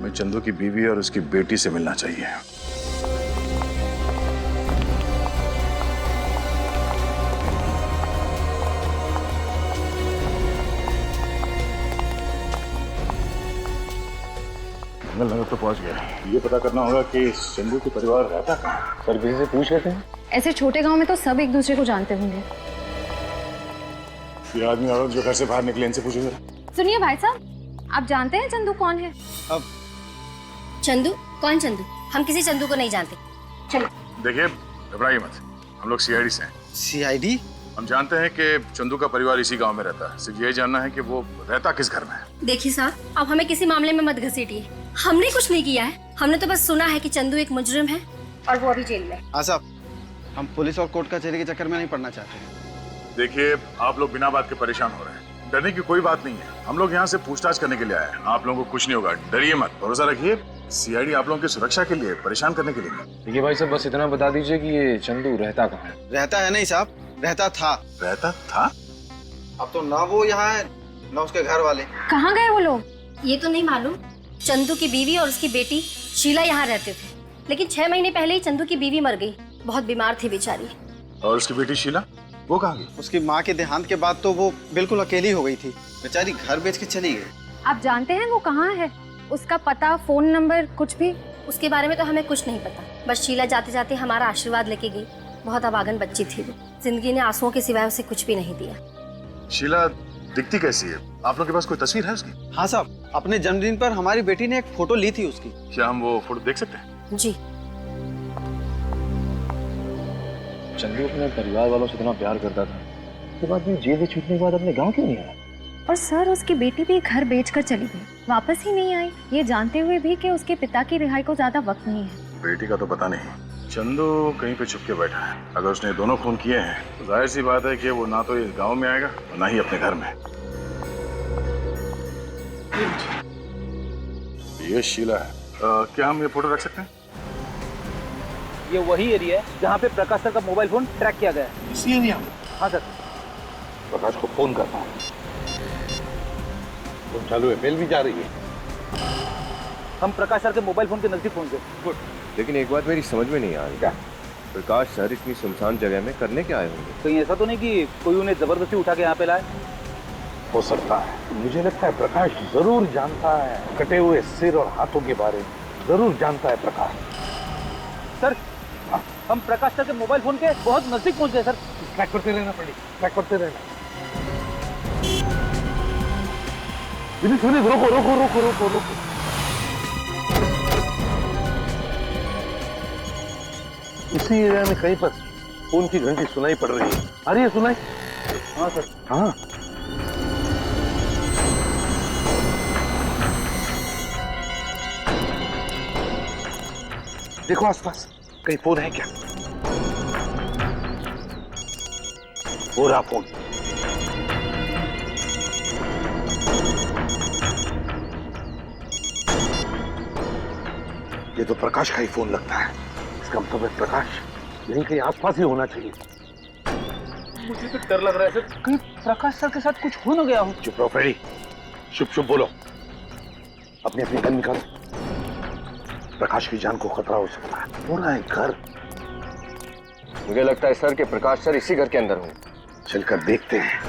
मैं चंदू की बीवी और उसकी बेटी से मिलना चाहिए। नगर तो पहुंच गया। ये पता करना होगा कि चंदू के परिवार रहता कहाँ। सर किसी से पूछ लेते हैं। ऐसे छोटे गांव में तो सब एक दूसरे को जानते होंगे। ये आदमी औरत जो घर से बाहर निकले, इनसे पूछो जरा। सुनिए भाई साहब, आप जानते हैं चंदू कौन है? अब चंदू? कौन चंदू? हम किसी चंदू को नहीं जानते। चलो। देखिए, घबराइए मत, हम लोग सीआईडी से हैं। सीआईडी? हम जानते हैं कि चंदू का परिवार इसी गांव में रहता है। सिर्फ यही जानना है कि वो रहता किस घर में है। देखिए साहब, अब हमें किसी मामले में मत घसीटिए। हमने कुछ नहीं किया है। हमने तो बस सुना है कि चंदू एक मुजरिम है और वो अभी जेल में। हाँ साहब, हम पुलिस और कोर्ट कचहरी के चक्कर में नहीं पड़ना चाहते। देखिए, आप लोग बिना बात के परेशान हो रहे हैं। डरने की कोई बात नहीं है। हम लोग यहाँ से पूछताछ करने के लिए आए हैं। आप लोगों को कुछ नहीं होगा, डरिए मत, भरोसा रखिए। सीआईडी आप लोगों की सुरक्षा के लिए, परेशान करने के लिए नहीं। देखिए भाई साहब, बस इतना बता दीजिए कि ये चंदू रहता कहाँ है। रहता है नहीं साहब, रहता था। रहता था? अब तो ना वो यहाँ है ना उसके घर वाले। कहाँ गए वो लोग? ये तो नहीं मालूम। चंदू की बीवी और उसकी बेटी शीला यहाँ रहते थे, लेकिन 6 महीने पहले ही चंदू की बीवी मर गई। बहुत बीमार थी बेचारी। और उसकी बेटी शीला, वो कहाँ गई? उसकी माँ के देहांत के बाद तो वो बिल्कुल अकेली हो गई थी। बेचारी घर बेच के चली गई। आप जानते हैं वो कहाँ है? उसका पता, फोन नंबर, कुछ भी? उसके बारे में तो हमें कुछ नहीं पता। बस शीला जाते जाते हमारा आशीर्वाद लेके गई। बहुत अभागन बच्ची थी वो। जिंदगी ने आंसुओं के सिवाय उसे कुछ भी नहीं दिया। शीला दिखती कैसी है? आप लोग के पास कोई तस्वीर है उसकी? हाँ साहब, अपने जन्मदिन पर हमारी बेटी ने एक फोटो ली थी उसकी। क्या हम वो फोटो देख सकते हैं? जी। चंदू अपने परिवार वालों से इतना प्यार करता था, उसके बाद में जेल से छूटने के बाद अपने गांव क्यों नहीं आया? और सर, उसकी बेटी भी घर बेचकर चली गई, वापस ही नहीं आई, ये जानते हुए भी कि उसके पिता की रिहाई को ज्यादा वक्त नहीं है। बेटी का तो पता नहीं। चंदू कहीं पे छुप के बैठा है। अगर उसने दोनों खून किए हैं तो जाहिर सी बात है कि वो ना तो इस गांव में आएगा और ना ही अपने घर में। ये शीला है। क्या हम ये फोटो रख सकते हैं? ये वही एरिया है जहाँ पे प्रकाश सर का मोबाइल फोन ट्रैक किया गया है। इसी एरिया में? हाँ सर। प्रकाश को फोन करता हूँ। फोन चालू है, मेल भी जा रही है। हम प्रकाश सर के मोबाइल फोन के नजदीक पहुंच गए। गुड। लेकिन एक बात मेरी समझ में नहीं आ रही। क्या? प्रकाश सर इतनी सुनसान जगह में करने क्या आए होंगे? कहीं ऐसा तो नहीं कि कोई उन्हें जबरदस्ती उठा के यहाँ पे लाए? हो सकता है। मुझे लगता है प्रकाश जरूर जानता है कटे हुए सिर और हाथों के बारे में। जरूर जानता है प्रकाश। सर, हम प्रकाश सर के मोबाइल फोन के बहुत नजदीक पहुंच गए सर। ट्रैक करते रहना पड़ी, ट्रैक करते रहना। रोको रोको रोको रोको रोको। इसी एरिया में कहीं पर फोन की घंटी सुनाई पड़ रही है। आ रही है सुनाई? हाँ सर। हाँ। देखो आसपास कहीं फोन है क्या? हो रहा फोन। ये तो प्रकाश का ही फोन लगता है। इसका मतलब है प्रकाश यहीं कहीं आसपास ही होना चाहिए। मुझे तो डर लग रहा है सर, कहीं प्रकाश सर के साथ कुछ हो ना गया हो। चुप रहो फ्रेडी, चुप चुप बोलो। अपनी अपनी गन निकालो। प्रकाश की जान को खतरा हो सकता है। पूरा है घर। मुझे लगता है सर कि प्रकाश सर इसी घर के अंदर होंगे। चलकर देखते हैं।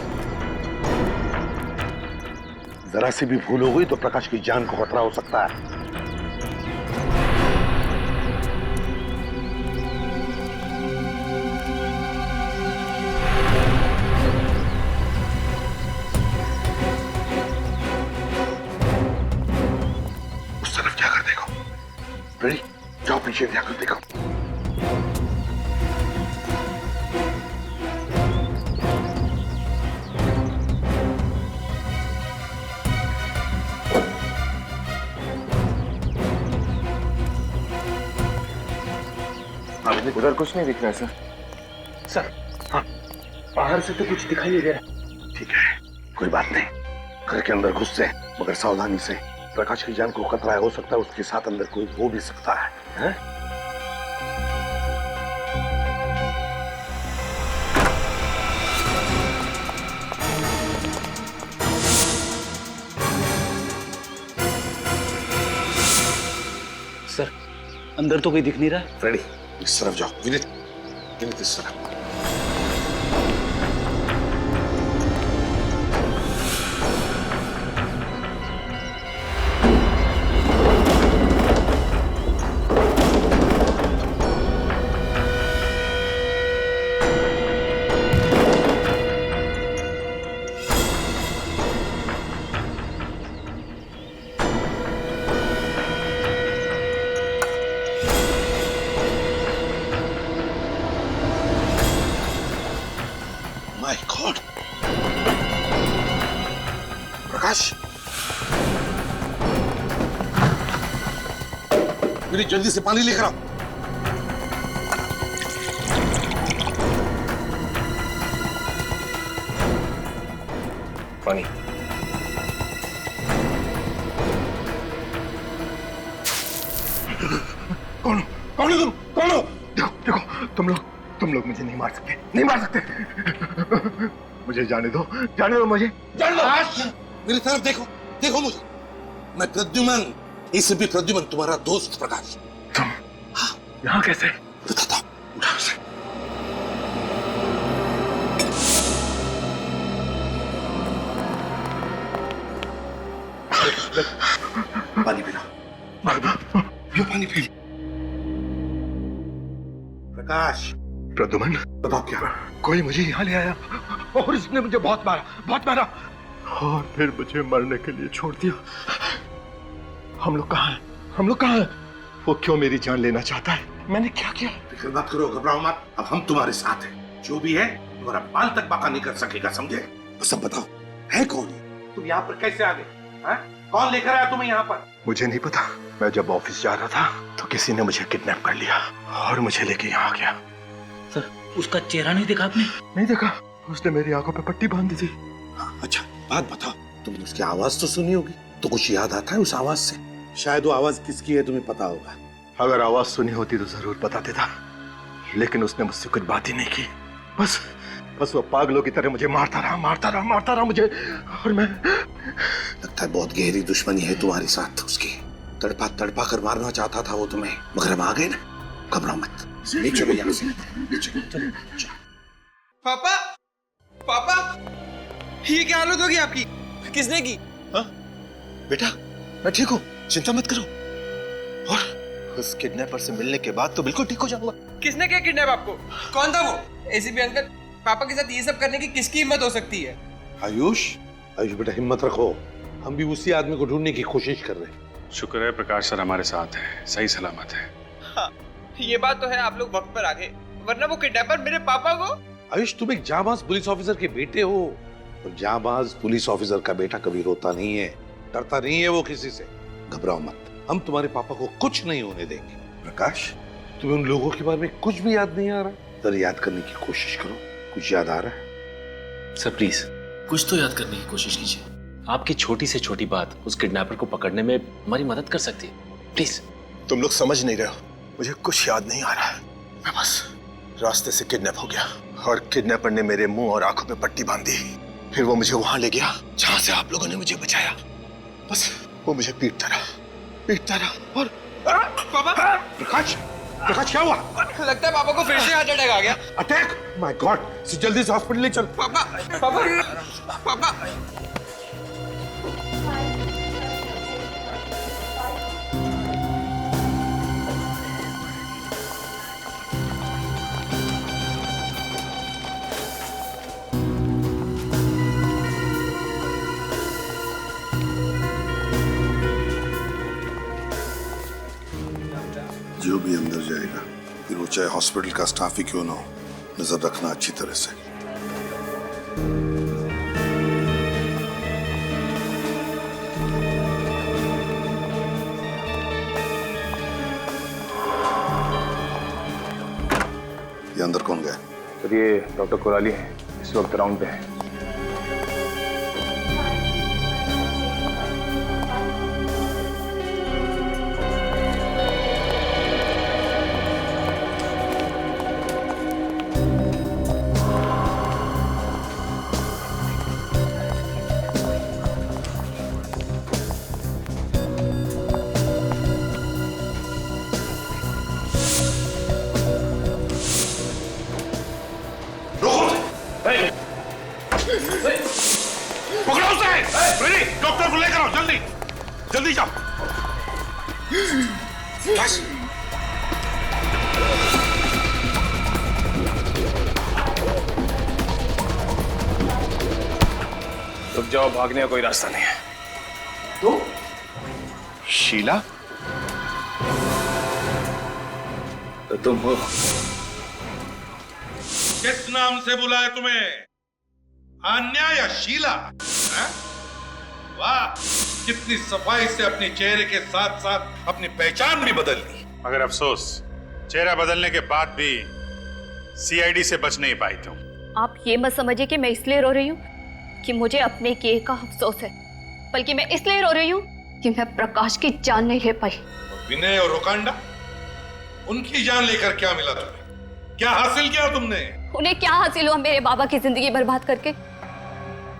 जरा सी भी भूल हो गई तो प्रकाश की जान को खतरा हो सकता है। उस तरफ जाकर देखो। रेडी? जाओ पीछे जाकर देखो। उधर कुछ नहीं दिख रहा है सर। सर, हाँ, बाहर से तो कुछ दिखाई नहीं दे रहा। ठीक है, कोई बात नहीं। घर के अंदर घुस से, मगर सावधानी से। प्रकाश की जान को खतरा हो सकता है, उसके साथ अंदर कोई हो भी सकता है, हैं? अंदर तो कोई दिख नहीं रहा। फ्रेडी इस तरफ जाओ। विनीत विनीत इस तरफ। माय गॉड प्रकाश, मेरी जल्दी से पानी लेकर आओ। पानी। कौन कौन हो तुम? कौन हो? देखो देखो, तुम लोग मुझे नहीं मार सकते, नहीं मार सकते। मुझे जाने दो मुझे जाने दो। मेरी तरफ देखो, देखो मुझे। मैं प्रद्युमन, इसे भी प्रद्युमन, तुम्हारा दोस्त प्रकाश। तुम यहाँ कैसे? बताता हूं, उठा उसे। पानी पीना, ये पानी पी। प्रकाश। प्रद्युमन, बताओ क्या? कोई मुझे यहाँ ले आया और उसने मुझे बहुत मारा और फिर मुझे मरने के लिए छोड़ दिया। हम लोग कहाँ हैं? वो क्यों मेरी जान लेना चाहता है? मैंने क्या किया? फिक्र मत करो, घबराओ मत। अब हम तुम्हारे साथ हैं। जो भी है तुम्हारा बाल तक बाका नहीं कर सकेगा, समझे? तो सब बताओ, है कौन? तुम यहाँ पर कैसे आ गए? कौन लेकर आया तुम्हें यहाँ पर? मुझे नहीं पता। मैं जब ऑफिस जा रहा था तो किसी ने मुझे किडनैप कर लिया और मुझे लेके यहाँ आ गया। सर, उसका चेहरा नहीं देखा आपने? नहीं देखा, उसने मेरी आंखों पे पट्टी बांध दी थी। अच्छा बात बताओ, तुमने उसकी आवाज तो सुनी होगी, तो कुछ याद आता है उस आवाज से? शायद वो आवाज किसकी है तुम्हें पता होगा। अगर आवाज सुनी होती तो जरूर बता देता, लेकिन उसने मुझसे कुछ बात ही नहीं की। बस वो पागलों की तरह मुझे मारता रहा मुझे। और मैं, लगता है बहुत गहरी दुश्मनी है तुम्हारे साथ उसकी। तड़पा कर मारना चाहता था वो तुम्हें, मगर हम आ गए ना। घबराओ मत, चलो यहाँ से। चलो। पापा, ये क्या हालत होगी आपकी? किसने की? बेटा मैं ठीक हूँ, चिंता मत करो। और उस किडनैपर से मिलने के बाद तो बिल्कुल ठीक हो जाऊंगा। किसने किया किडनैप आपको? कौन था वो? एसीपी अंकल, पापा के साथ ये सब करने की किसकी हिम्मत हो सकती है? आयुष बेटा हिम्मत रखो, हम भी उसी आदमी को ढूंढने की कोशिश कर रहे हैं। शुक्र है प्रकाश सर हमारे साथ है, सही सलामत है। हाँ, ये बात तो है, आप लोग वक्त पर आ गए, वरना वो किडनैपर मेरे पापा को। आयुष तुम एक जाबाज पुलिस ऑफिसर के बेटे हो, और जाबाज पुलिस ऑफिसर का बेटा कभी रोता नहीं है, डरता नहीं है वो किसी से। घबराओ मत, हम तुम्हारे पापा को कुछ नहीं होने देंगे। प्रकाश, तुम्हें उन लोगों के बारे में कुछ भी याद नहीं आ रहा? जरा याद करने की कोशिश करो, कुछ याद आ रहा है? सर प्लीज कुछ तो याद करने की कोशिश कीजिए। आपकी छोटी से छोटी बात उस किडनैपर को पकड़ने में हमारी मदद कर सकती है, प्लीज। तुम लोग समझ नहीं रहे हो, मुझे कुछ याद नहीं आ रहा है। मैं बस रास्ते से किडनैप हो गया और किडनैपर ने मेरे मुंह और आंखों पे पट्टी बांध दी। फिर वो मुझे वहां ले गया जहां से आप लोगों ने मुझे बचाया। बस वो मुझे पीटता रहा और पापा! प्रकाश क्या हुआ? लगता है पापा को फिर से हार्ट अटैक आ गया। अटैक? माय गॉड, जल्दी से हॉस्पिटल ले चल। पापा! जो भी अंदर जाएगा, फिर वो चाहे हॉस्पिटल का स्टाफ ही क्यों ना हो, नजर रखना अच्छी तरह से। ये अंदर कौन गया? सर ये डॉक्टर कोराली हैं, इस वक्त राउंड पे हैं। बस। रुक जाओ, भागने का कोई रास्ता नहीं है। तो शीला, तो तुम हो? किस नाम से बुलाए तुम्हें? आन्या या शीला? हैं? वाह, कितनी सफाई से अपने चेहरे के साथ साथ अपनी पहचान भी बदल ली। मगर अफसोस, चेहरा बदलने के बाद भी सीआईडी से बच नहीं पाई तुम। आप ये मत समझिए कि मैं इसलिए रो रही हूँ कि मुझे अपने किए का अफसोस है, बल्कि मैं इसलिए रो रही हूँ कि मैं प्रकाश की जान नहीं ले पाई। विनय और रोकांडा, उनकी जान लेकर क्या मिला तुम्हें? क्या हासिल किया तुमने? उन्हें क्या हासिल हुआ मेरे बाबा की जिंदगी बर्बाद करके?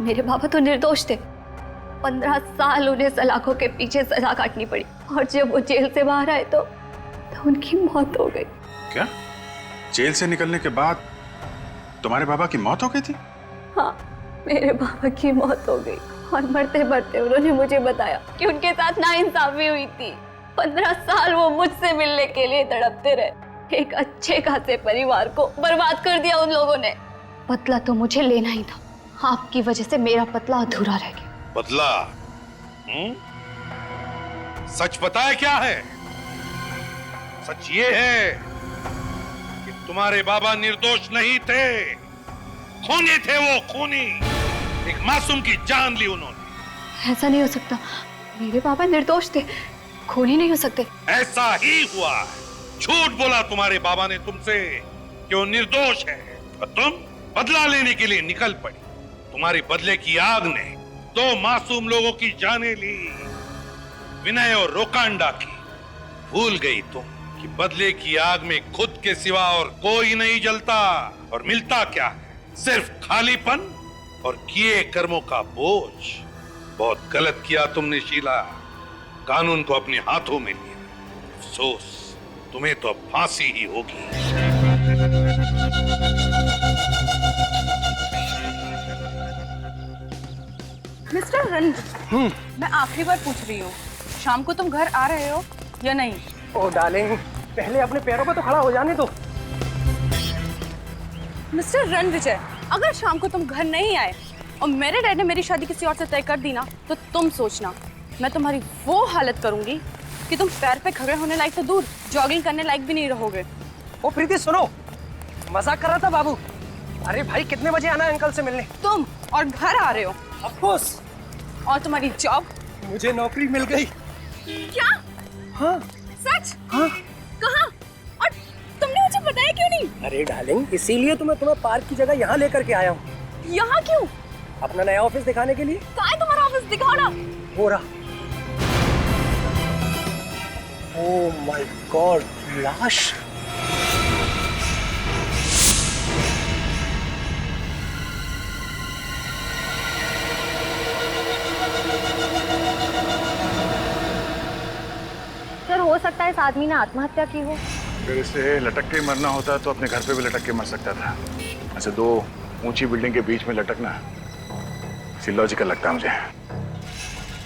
मेरे बाबा तो निर्दोष थे। 15 साल उन्हें सलाखों के पीछे सजा काटनी पड़ी, और जब वो जेल से बाहर आए तो उनकी मौत हो गई। क्या? जेल से निकलने के बाद तुम्हारे बाबा की मौत हो गई थी? हाँ, मेरे बाबा की मौत हो गई, और मरते मरते उन्होंने मुझे बताया कि उनके साथ नाइंसाफी हुई थी। 15 साल वो मुझसे मिलने के लिए तड़पते रहे। एक अच्छे खासे परिवार को बर्बाद कर दिया उन लोगों ने। बदला तो मुझे लेना ही था, आपकी वजह से मेरा बदला अधूरा रह गया। बदला? सच पता है क्या है? सच ये है कि तुम्हारे बाबा निर्दोष नहीं थे, खूनी थे। वो खूनी, एक मासूम की जान ली उन्होंने। ऐसा नहीं हो सकता, मेरे बाबा निर्दोष थे, खूनी नहीं हो सकते। ऐसा ही हुआ। झूठ बोला तुम्हारे बाबा ने तुमसे कि वो निर्दोष है, और तुम बदला लेने के लिए निकल पड़ी। तुम्हारी बदले की आग ने 2 मासूम लोगों की जानें ली, विनय और रोकांडा की। भूल गई तुम कि बदले की आग में खुद के सिवा और कोई नहीं जलता, और मिलता क्या है? सिर्फ खालीपन और किए कर्मों का बोझ। बहुत गलत किया तुमने शीला, कानून को अपने हाथों में लिया। अफसोस, तुम्हें तो अब फांसी ही होगी। मिस्टर रंजन, मैं आखिरी बार पूछ रही हूँ, शाम को तुम घर आ रहे हो या नहीं? ओ डार्लिंग, पहले अपने पैरों पर तो खड़ा हो जाने दो। मिस्टर रणविजय, अगर शाम को तुम घर नहीं आए और मेरे डैड ने मेरी शादी किसी और से तय कर दी ना, तो तुम सोचना मैं तुम्हारी वो हालत करूंगी कि तुम पैर पे खड़े होने लायक तो दूर, जॉगिंग करने लायक भी नहीं रहोगे। ओ प्रीति सुनो, मजाक कर रहा था बाबू। अरे भाई, कितने बजे आना है अंकल से मिलने? तुम और घर आ रहे हो? Of course. और तुम्हारी जॉब? मुझे नौकरी मिल गई। क्या? हाँ। सच? हाँ। कहाँ? और तुमने मुझे बताया क्यों नहीं? अरे डार्लिंग, इसीलिए तो मैं तुम्हें पार्क की जगह यहाँ लेकर के आया हूँ। यहाँ क्यों? अपना नया ऑफिस दिखाने के लिए। कहाँ है तुम्हारा ऑफिस? दिखाओ ना। हो रहा। ओह माय गॉड, लाश। सर, हो सकता है इस आदमी ने आत्महत्या की हो। अगर इसे लटक के मरना होता तो अपने घर पे भी लटक के मर सकता था। ऐसे 2 ऊंची बिल्डिंग के बीच में लटकना लॉजिकल लगता है मुझे।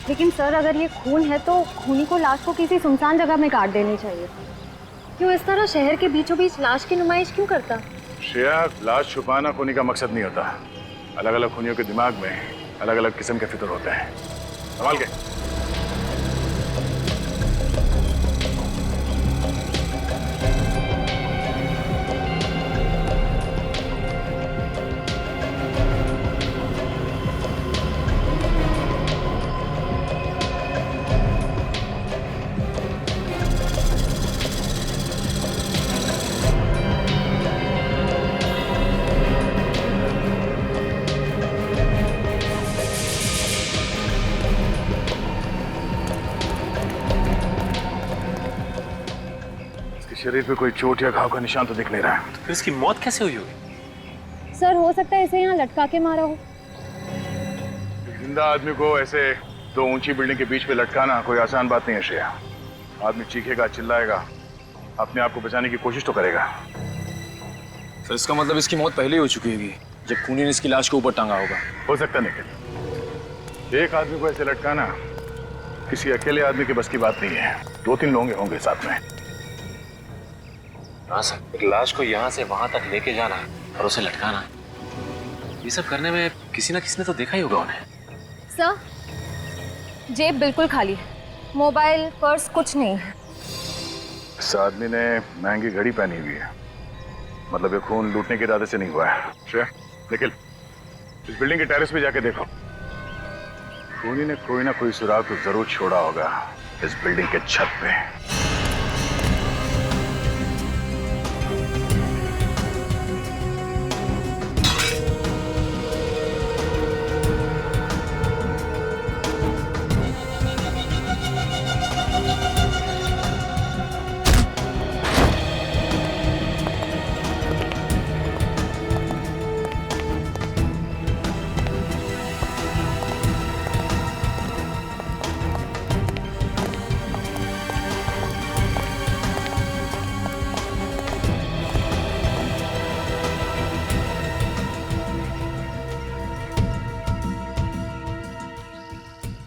लेकिन सर, अगर ये खून है तो खूनी को लाश को किसी सुनसान जगह में काट देनी चाहिए। क्यों इस तरह शहर के बीचों बीच लाश की नुमाइश क्यों करता? श्रेया, लाश छुपाना खूनी का मकसद नहीं होता। अलग अलग खूनियों के दिमाग में अलग अलग किस्म के फिक्र होते हैं। संभाल के। शरीर पे कोई चोट या घाव का निशान तो दिख नहीं रहा है। तो फिर इसकी मौत कैसे हुई होगी? सर, हो सकता है इसे यहाँ लटका के मारा हो। जिंदा आदमी को ऐसे 2 ऊंची बिल्डिंग के बीच पे लटकाना कोई आसान बात नहीं है श्रेया। आदमी चीखेगा, चिल्लाएगा, अपने आप को बचाने की कोशिश तो करेगा। सर, इसका मतलब इसकी मौत पहले ही हो चुकी होगी जब खूनी ने इसकी लाश को ऊपर टांगा होगा। हो सकता है निखिल। एक आदमी को ऐसे लटकाना किसी अकेले आदमी के बस की बात नहीं है, 2-3 लोग होंगे साथ में। हाँ सर, एक लाश को यहाँ से वहां तक लेके जाना और उसे लटकाना, ये सब करने में किसी ना किसी ने तो देखा ही होगा उन्हें। सर, जेब बिल्कुल खाली है, मोबाइल पर्स कुछ नहीं है। इस आदमी ने महंगी घड़ी पहनी हुई है, मतलब ये खून लूटने के इरादे से नहीं हुआ है। श्रेया, निखिल, इस बिल्डिंग के टेरेस पे जाके देखो, खूनी ने कोई ना कोई सुराग तो जरूर छोड़ा होगा इस बिल्डिंग के छत पे।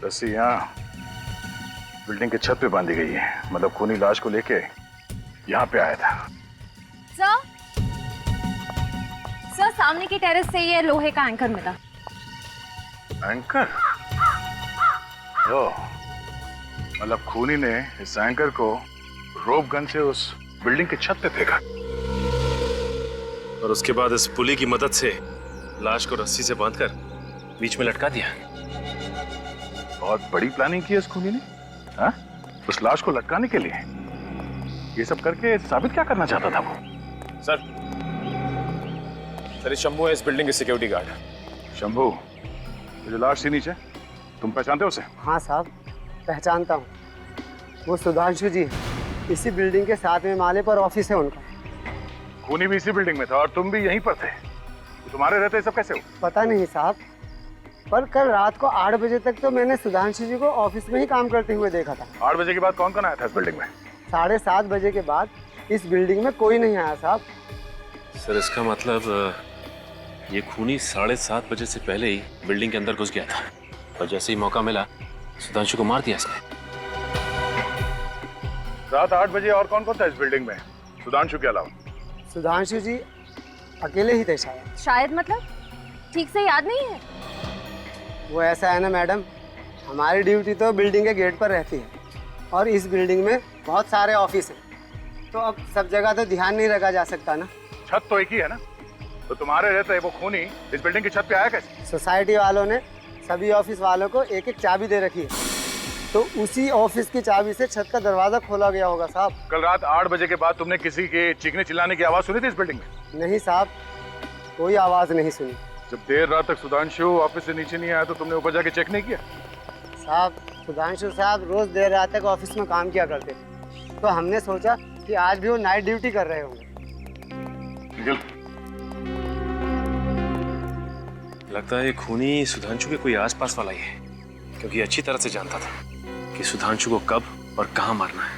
रस्सी यहाँ बिल्डिंग के छत पे बांधी गई है, मतलब खूनी लाश को लेके यहाँ पे आया था। सर, सामने की टेरेस से ये लोहे का एंकर मिला। एंकर? ओह, मतलब खूनी ने इस एंकर को रोप गन से उस बिल्डिंग के छत पे फेंका और उसके बाद इस पुली की मदद से लाश को रस्सी से बांधकर बीच में लटका दिया। बहुत बड़ी प्लानिंग की है इस खूनी ने, हाँ? उस लाश को लटकाने के लिए। ये सब करके साबित क्या करना चाहता था वो? सर, इस शंभू है इस बिल्डिंग के सिक्योरिटी गार्ड। शंभू, जो लाश थी नीचे, तुम पहचानते हो उसे? हाँ साहब, पहचानता हूँ। वो सुधांशु जी, इसी बिल्डिंग के 7वें माले पर ऑफिस है उनका। खूनी भी इसी बिल्डिंग में था और तुम भी यहीं पर थे, तो तुम्हारे रहते सब कैसे हो? पता नहीं साहब, पर कल रात को 8 बजे तक तो मैंने सुधांशु जी को ऑफिस में ही काम करते हुए देखा था। 8 बजे के बाद कौन कौन आया था इस बिल्डिंग में? 7:30 बजे के बाद इस बिल्डिंग में कोई नहीं आया साहब। सर, इसका मतलब ये खूनी 7:30 बजे से पहले ही बिल्डिंग के अंदर घुस गया था और जैसे ही मौका मिला सुधांशु को मार दिया इसने। रात 8 बजे और कौन कौन था इस बिल्डिंग में सुधांशु के अलावा? सुधांशु जी अकेले ही थे शायद। शायद मतलब ठीक से याद नहीं है। वो ऐसा है ना मैडम, हमारी ड्यूटी तो बिल्डिंग के गेट पर रहती है और इस बिल्डिंग में बहुत सारे ऑफिस हैं, तो अब सब जगह तो ध्यान नहीं रखा जा सकता ना। छत तो एक ही है ना, तो तुम्हारे रहते वो खूनी इस बिल्डिंग की छत पे आया कैसे? सोसाइटी वालों ने सभी ऑफिस वालों को एक एक चाबी दे रखी है, तो उसी ऑफिस की चाबी से छत का दरवाजा खोला गया होगा साहब। कल रात 8 बजे के बाद तुमने किसी के चीखने चिल्लाने की आवाज सुनी थी इस बिल्डिंग में? नहीं साहब, कोई आवाज नहीं सुनी। जब देर रात तक सुधांशु ऑफिस से नीचे नहीं आया तो तुमने ऊपर जाके चेक नहीं किया? साहब, सुधांशु साहब रोज देर रात तक ऑफिस में काम किया करते थे, तो हमने सोचा कि आज भी वो नाइट ड्यूटी कर रहे होंगे। लगता है ये खूनी सुधांशु के कोई आसपास वाला ही है, क्योंकि अच्छी तरह से जानता था कि सुधांशु को कब और कहां मारना है।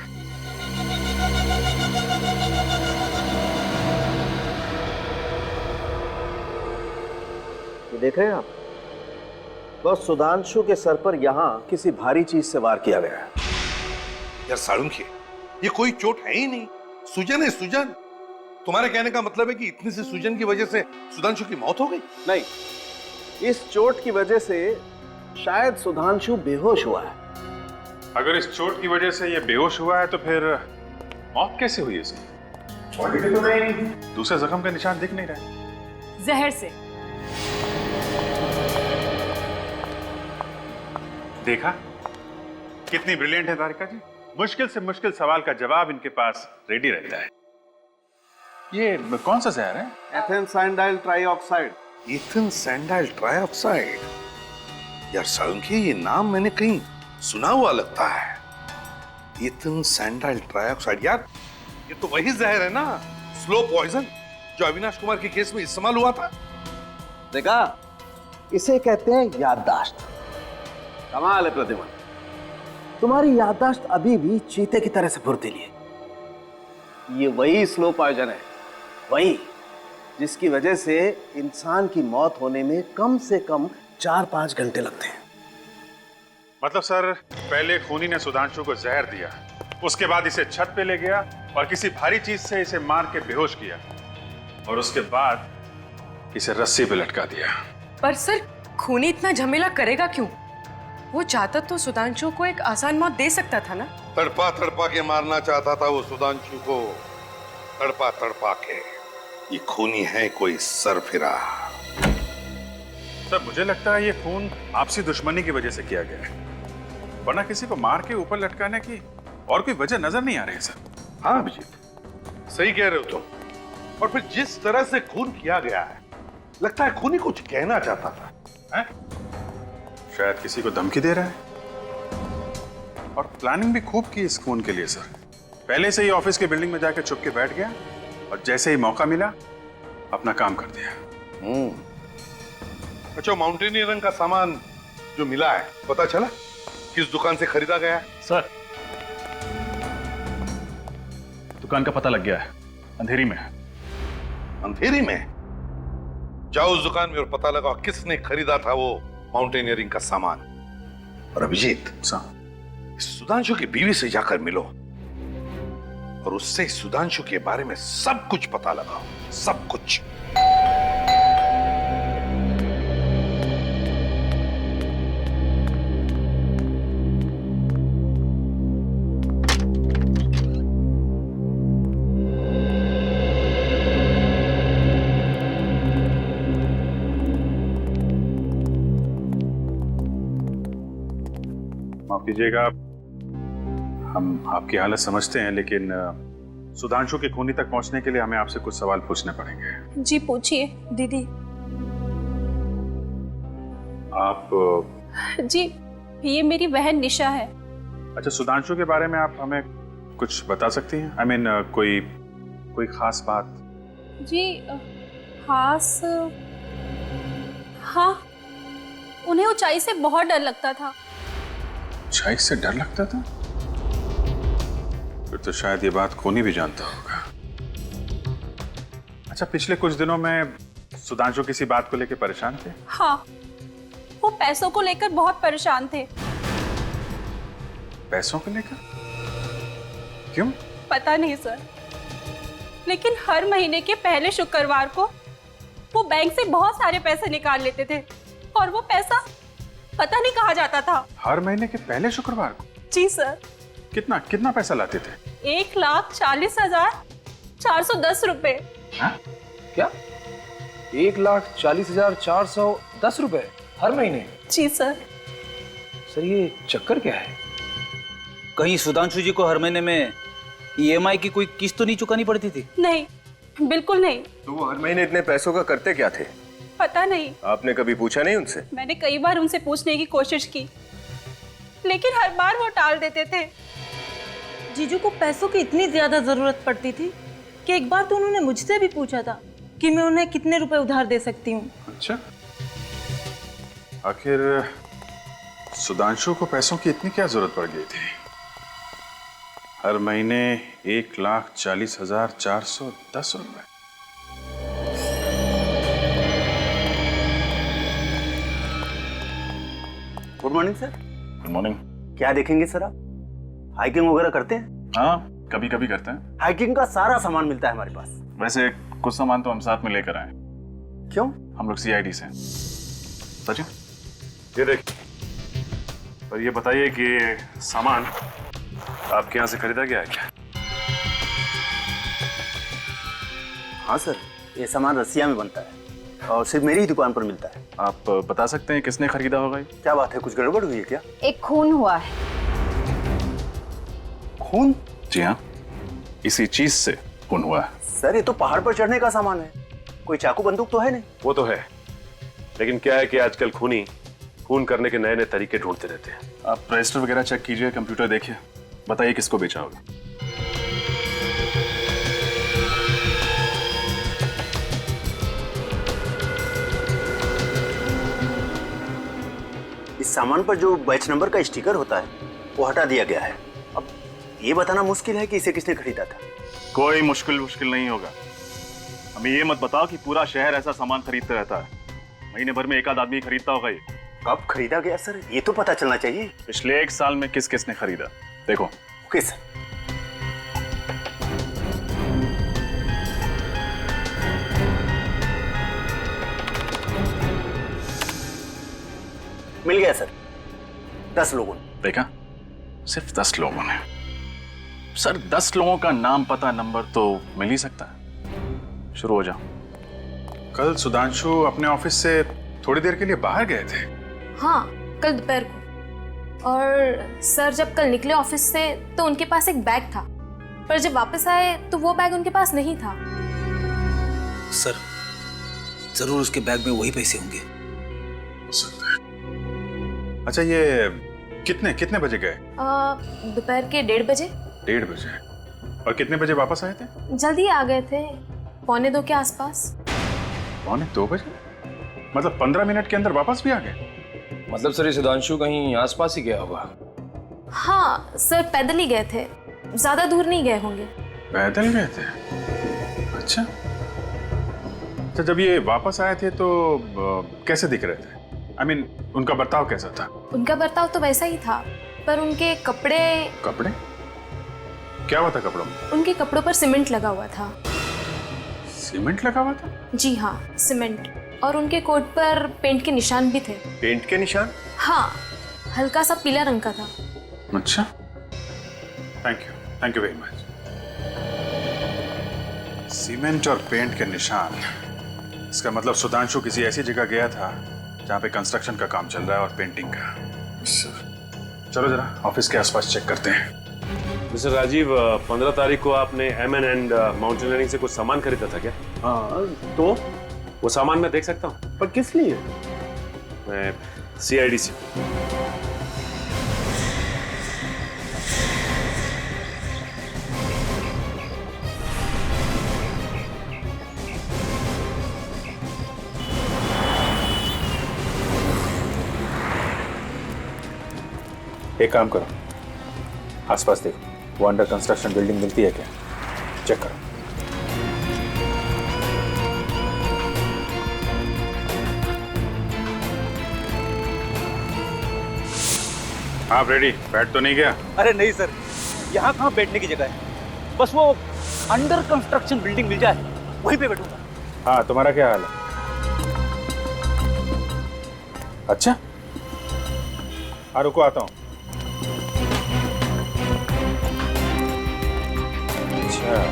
ये देख रहे हैं आप, बस सुधांशु के सर पर यहाँ किसी भारी चीज से वार किया गया है। यार साळुंखे, ये कोई चोट है ही नहीं, सूजन है सूजन। तुम्हारे कहने का मतलब है कि इतनी सी सूजन की वजह से सुधांशु की मौत हो गई? नहीं, इस चोट की वजह से शायद सुधांशु बेहोश हुआ है। अगर इस चोट की वजह से ये बेहोश हुआ है तो फिर मौत कैसे हुई इसकी? बॉडी पे तो नहीं दूसरे जख्म का निशान दिख नहीं रहा। जहर से। देखा कितनी ब्रिलियंट है तारिका जी, मुश्किल से मुश्किल सवाल का जवाब इनके पास रेडी रहता है। ये कौन सा जहर है? Ethane sandile trioxide. Ethane sandile trioxide? यार साळुंखे, ये नाम मैंने कहीं सुना हुआ लगता है। एथेन सैंडाइल ट्राइऑक्साइड, यार ये तो वही जहर है ना, स्लो पॉइजन, जो अविनाश कुमार के केस में इस्तेमाल हुआ था। देखा, इसे कहते हैं याददाश्त। कमाल है प्रतिमा, तुम्हारी याददाश्त अभी भी चीते की तरह से फुर्तीली है। ये वही स्लो पॉइजन है, वही जिसकी वजह से इंसान की मौत होने में कम से कम 4-5 घंटे लगते हैं। मतलब सर, पहले खूनी ने सुधांशु को जहर दिया, उसके बाद इसे छत पे ले गया और किसी भारी चीज से इसे मार के बेहोश किया और उसके बाद इसे रस्सी पे लटका दिया। पर सर, खूनी इतना झमेला करेगा क्यों? वो चाहता तो सुधांशु को एक आसान मौत दे सकता था ना। तड़पा तड़पा के मारना चाहता था वो सुधांशु को, तड़पा तड़पा के। ये खूनी है कोई सरफिरा। सर, मुझे लगता है ये खून आपसी दुश्मनी की वजह से किया गया है, वरना किसी को मार के ऊपर लटकाने की और कोई वजह नजर नहीं आ रही है सर। हाँ अभिजीत, सही कह रहे हो तुम। और फिर जिस तरह से खून किया गया है, लगता है खूनी कुछ कहना चाहता था। है? शायद किसी को धमकी दे रहा है, और प्लानिंग भी खूब की इस खून के लिए सर। पहले से ही ऑफिस के बिल्डिंग में जाकर छुप के बैठ गया और जैसे ही मौका मिला अपना काम कर दिया। अच्छा, माउंटेनियरिंग का सामान जो मिला है, पता चला किस दुकान से खरीदा गया है? सर, दुकान का पता लग गया है, अंधेरी में। अंधेरी में? जाओ उस दुकान में और पता लगाओ किसने खरीदा था वो माउंटेनियरिंग का सामान। और अभिजीत, सुधांशु की बीवी से जाकर मिलो और उससे सुधांशु के बारे में सब कुछ पता लगाओ, सब कुछ। माफ कीजिएगा, हम आपकी हालत समझते हैं, लेकिन सुधांशु के खूनी तक पहुंचने के लिए हमें आपसे कुछ सवाल पूछने पड़ेंगे। जी पूछिए दीदी। आप जी, ये मेरी बहन निशा है। अच्छा, सुधांशु के बारे में आप हमें कुछ बता सकती हैं? I mean, कोई खास बात? जी खास, हाँ, उन्हें ऊंचाई से बहुत डर लगता था। ऊंचाई से डर लगता था? फिर तो शायद ये बात खूनी भी जानता होगा। अच्छा, पिछले कुछ दिनों में सुधांशु किसी बात को लेकर परेशान थे? हाँ, वो पैसों को लेकर बहुत परेशान थे। पैसों को लेकर? क्यों? पता नहीं सर, लेकिन हर महीने के पहले शुक्रवार को वो बैंक से बहुत सारे पैसे निकाल लेते थे और वो पैसा पता नहीं कहाँ जाता था। हर महीने के पहले शुक्रवार को? जी सर। कितना कितना पैसा लाते थे? 1,40,410 रुपए। हाँ? क्या? 1,40,410 रुपए हर महीने? जी सर। सर, ये चक्कर क्या है? कहीं सुधांशु जी को हर महीने में EMI की कोई किस्त तो नहीं चुकानी पड़ती थी? नहीं, बिल्कुल नहीं। तो वो हर महीने इतने पैसों का करते क्या थे? पता नहीं। आपने कभी पूछा नहीं उनसे? मैंने कई बार उनसे पूछने की कोशिश की, लेकिन हर बार वो टाल देते थे। जीजू को पैसों की इतनी ज्यादा जरूरत पड़ती थी कि एक बार तो उन्होंने मुझसे भी पूछा था कि मैं उन्हें कितने रुपए उधार दे सकती हूँ। अच्छा, आखिर सुधांशु को पैसों की इतनी क्या जरूरत पड़ गई थी? हर महीने 1,40,410 रुपए। Good morning sir. Good morning. क्या देखेंगे सर आप? हाइकिंग वगैरह करते हैं? हाँ, कभी कभी करते हैं। हाइकिंग का सारा सामान मिलता है हमारे पास। वैसे कुछ सामान तो हम साथ में लेकर आए। क्यों? हम लोग CID से। सचिन, ये देखिए, और ये बताइए कि सामान आपके यहाँ से खरीदा गया है क्या? हाँ सर, ये सामान रसिया में बनता है और सिर्फ मेरी ही दुकान पर मिलता है। आप बता सकते हैं किसने खरीदा होगा? क्या बात है, कुछ गड़बड़ हुई है क्या? एक खून हुआ है। खून? जी हाँ, इसी चीज से खून हुआ है। सर, ये तो पहाड़ पर चढ़ने का सामान है, कोई चाकू बंदूक तो है नहीं। वो तो है, लेकिन क्या है कि आजकल खूनी खून करने के नए नए तरीके ढूंढते रहते हैं। आप रजिस्टर वगैरह चेक कीजिए, कंप्यूटर देखिए, बताइए किसको बेचा होगा। इस सामान पर जो बैच नंबर का स्टिकर होता है वो हटा दिया गया है। अब ये बताना मुश्किल है कि इसे किसने खरीदा था। कोई मुश्किल नहीं होगा। हमें ये मत बताओ कि पूरा शहर ऐसा सामान खरीदता रहता है। महीने भर में एक आध आदमी खरीदता होगा ये। कब खरीदा गया सर, ये तो पता चलना चाहिए। पिछले 1 साल में किस किस ने खरीदा, देखो। Okay sir. मिल गया सर, 10 लोगों ने। देखा, सिर्फ 10 लोगों ने। सर 10 लोगों का नाम पता नंबर तो मिल ही सकता है। शुरू हो जाओ। कल सुधांशु अपने ऑफिस से थोड़ी देर के लिए बाहर गए थे। हाँ, कल दोपहर को। और सर जब कल निकले ऑफिस से तो उनके पास एक बैग था, पर जब वापस आए तो वो बैग उनके पास नहीं था। सर जरूर उसके बैग में वही पैसे होंगे। हो सकता है। अच्छा, ये कितने बजे गए? दोपहर के 1:30 बजे। 1:30 बजे। और कितने बजे वापस आए थे? जल्दी आ गए थे, 1:45 के आसपास। 1:45 बजे? मतलब 15 मिनट के अंदर वापस भी आ गए? मतलब सर ये सुधांशु कहीं आसपास ही गया होगा। हाँ सर, पैदल ही गए थे, ज्यादा दूर नहीं गए होंगे। पैदल गए थे? अच्छा। तो जब ये वापस आए थे तो कैसे दिख रहे थे? I mean, उनका बर्ताव कैसा था? उनका बर्ताव तो वैसा ही था, पर उनके कपड़े। कपड़े? क्या हुआ था कपड़ों में? उनके कपड़ों पर सीमेंट लगा हुआ था। सीमेंट लगा हुआ था? जी हाँ, सीमेंट। और उनके कोट पर पेंट के निशान भी थे। पेंट के निशान? हाँ, हल्का सा पीला रंग का था। अच्छा, thank you very much. Cement और पेंट के निशान, इसका मतलब सुधांशु किसी ऐसी जगह गया था जहाँ पे कंस्ट्रक्शन का काम चल रहा है और पेंटिंग का। चलो जरा ऑफिस के आसपास चेक करते हैं। मिस्टर राजीव, 15 तारीख को आपने M&N माउंटेनियरिंग से कुछ सामान खरीदा था क्या? हाँ, तो वो सामान मैं देख सकता हूँ? पर किस लिए? मैं CID से। एक काम करो, आसपास देखो, वो अंडर कंस्ट्रक्शन बिल्डिंग मिलती है क्या? चेक करो। आप रेडी? बैठ तो नहीं गया? अरे नहीं सर, यहाँ कहाँ बैठने की जगह है, बस वो अंडर कंस्ट्रक्शन बिल्डिंग मिल जाए वहीं पे बैठूंगा। हाँ, तुम्हारा क्या हाल है? अच्छा, हाँ रुको, आता हूँ। अच्छा,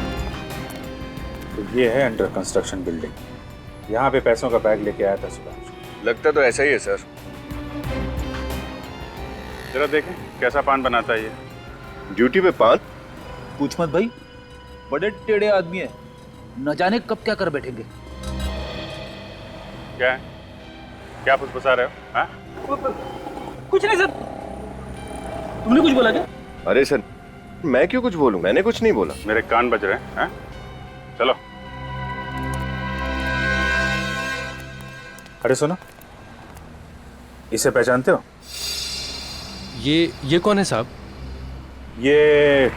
तो ये है अंडर कंस्ट्रक्शन बिल्डिंग। यहाँ पे पैसों का बैग लेके आया था सुधांशु। लगता तो ऐसा ही है सर। जरा देखें कैसा पान बनाता है ये। ड्यूटी पे पान? पूछ मत भाई, बड़े टेढ़े आदमी है, न जाने कब क्या कर बैठेंगे। क्या है? क्या फुसफुसा रहे हो? हाँ? कुछ नहीं सर। तुमने कुछ बोला क्या? अरे सर, मैं क्यों कुछ बोलूं? मैंने कुछ नहीं बोला। मेरे कान बज रहे हैं। हाँ? चलो। अरे सुनो, इसे पहचानते हो? ये कौन है साहब? ये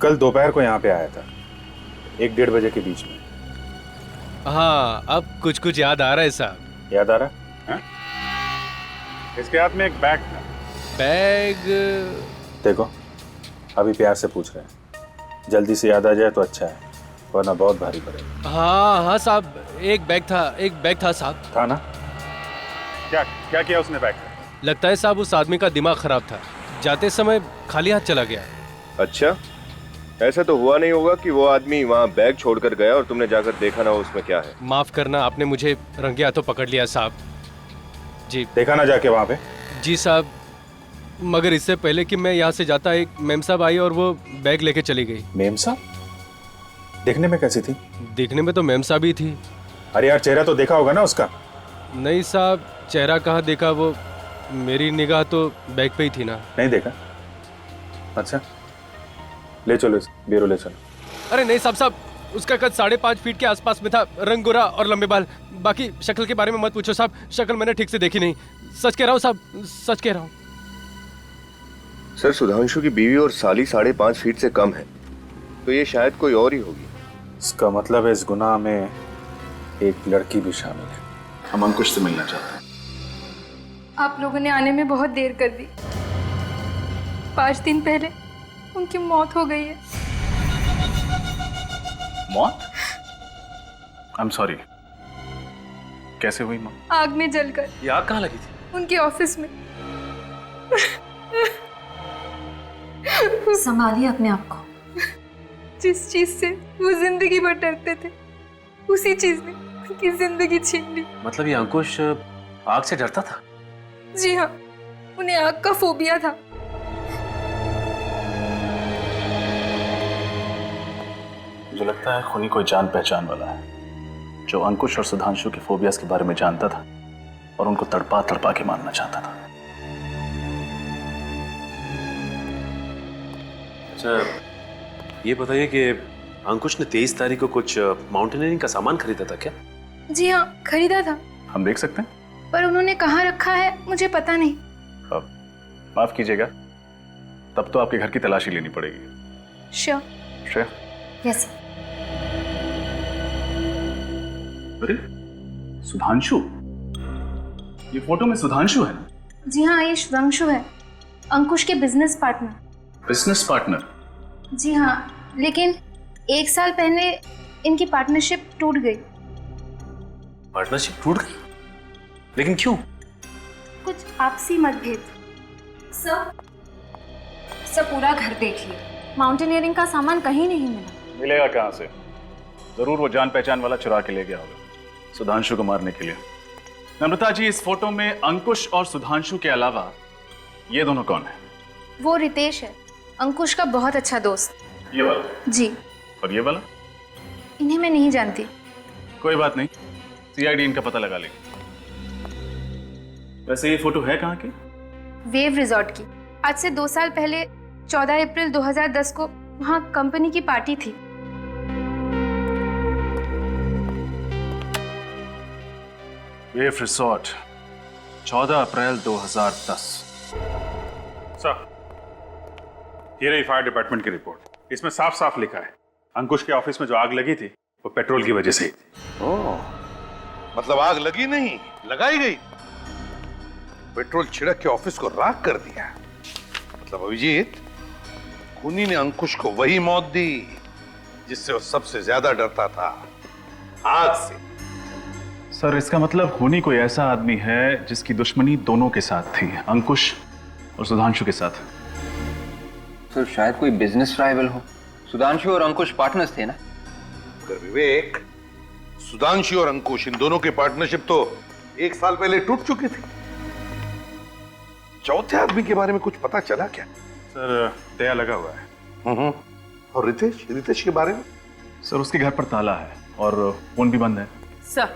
कल दोपहर को यहाँ पे आया था, 1-1:30 बजे के बीच में। हाँ, अब कुछ याद आ रहा है साहब। याद आ रहा है? इसके हाथ में एक बैग था। बैग? देखो, अभी प्यार से पूछ रहे हैं, जल्दी से याद आ जाए तो अच्छा है, वरना बहुत भारी पड़ेगा। हाँ साहब, एक बैग था साहब। था ना? क्या किया उसने बैग? लगता है साहब उस आदमी का दिमाग खराब था, जाते समय खाली हाथ चला गया। अच्छा, ऐसा तो हुआ नहीं होगा कि वो आदमी वहाँ बैग छोड़कर गया और तुमने जाकर देखा ना उसमें क्या है? माफ करना, आपने मुझे रंगे हाथों पकड़ लिया साहब। जी। देखा ना जाके वहाँ पे? जी साहब, मगर इससे पहले कि मैं यहाँ से जाता, एक मेम साहब आई और वो बैग लेके चली गई। मेम साहब? देखने में कैसी थी? देखने में तो मेम साहब ही थी। अरे यार, चेहरा तो देखा होगा ना उसका? नहीं साहब, चेहरा कहाँ देखा, वो मेरी निगाह तो बैग पे ही थी ना। नहीं देखा? अच्छा, ले चलो ब्यूरो ले चलो। अरे नहीं साहब, उसका कद 5.5 फीट के आसपास में था, रंग गोरा और लंबे बाल। बाकी शक्ल के बारे में मत पूछो साहब, शक्ल मैंने ठीक से देखी नहीं। सच कह रहा हूँ साहब, सच कह रहा हूँ। सर, सुधांशु की बीवी और साली 5.5 फीट से कम है, तो ये शायद कोई और ही होगी। इसका मतलब है इस गुनाह में एक लड़की भी शामिल है। हम अंकुश से मिलना चाहते हैं। आप लोगों ने आने में बहुत देर कर दी। 5 दिन पहले उनकी मौत हो गई है। मौत? I am sorry. कैसे हुई मौत? आग में जलकर। ये आग कहाँ लगी थी? उनके ऑफिस में। संभालिए अपने आप को। जिस चीज से वो जिंदगी भर डरते थे, उसी चीज ने उनकी जिंदगी छीन ली। मतलब ये अंकुश आग से डरता था? जी हाँ, उन्हें आग का फोबिया था। मुझे लगता है खूनी कोई जान पहचान वाला है जो अंकुश और सुधांशु के फोबियास के बारे में जानता था और उनको तड़पा तड़पा के मारना चाहता था। अच्छा, ये बताइए कि अंकुश ने 23 तारीख को कुछ माउंटेनियरिंग का सामान खरीदा था क्या? जी हाँ, खरीदा था। हम देख सकते हैं? पर उन्होंने कहाँ रखा है मुझे पता नहीं। माफ कीजिएगा, तब तो आपके घर की तलाशी लेनी पड़ेगी। श्योर। श्योर? यस। अरे सुधांशु, ये फोटो में सुधांशु है ना? जी हाँ, ये सुधांशु है, अंकुश के बिजनेस पार्टनर। Business partner? जी हाँ, लेकिन 1 साल पहले इनकी पार्टनरशिप टूट गई। पार्टनरशिप टूट गई? लेकिन क्यों? कुछ आपसी मतभेद। सब पूरा घर देख लिया, माउंटेनियरिंग का सामान कहीं नहीं मिला। मिलेगा कहाँ से? जरूर वो जान पहचान वाला चुरा के ले गया होगा सुधांशु को मारने के लिए। नम्रता जी, इस फोटो में अंकुश और सुधांशु के अलावा ये दोनों कौन है? वो रितेश है, अंकुश का बहुत अच्छा दोस्त। ये वाला? जी। और ये वाला? इन्हें मैं नहीं जानती। कोई बात नहीं, सीआईडी इनका पता लगा लेगी। वैसे ये फोटो है कहाँ की? वेव रिजॉर्ट की। आज से 2 साल पहले 14 अप्रैल 2010 को वहाँ कंपनी की पार्टी थी। वेव रिजॉर्ट, 14 अप्रैल 2010। सर, ये रही फायर डिपार्टमेंट की रिपोर्ट। इसमें साफ साफ लिखा है अंकुश के ऑफिस में जो आग लगी थी वो पेट्रोल की वजह से ही थी। ओह, मतलब आग लगी नहीं, लगाई गई। पेट्रोल छिड़क के ऑफिस को राख कर दिया। मतलब अभिजीत, खूनी ने अंकुश को वही मौत दी जिससे वो सबसे ज्यादा डरता था, आग से। सर, इसका मतलब खूनी कोई ऐसा आदमी है जिसकी दुश्मनी दोनों के साथ थी, अंकुश और सुधांशु के साथ। सर, शायद कोई बिजनेस राइवल हो। सुधांशु और अंकुश पार्टनर्स थे ना? मगर विवेक, सुधांशु और अंकुश, इन दोनों की पार्टनरशिप तो 1 साल पहले टूट चुकी थी। चौथे आदमी के बारे में कुछ पता चला क्या? सर, दया लगा हुआ है। और रितेश के बारे में? सर, उसके घर पर ताला है और फोन भी बंद है। सर,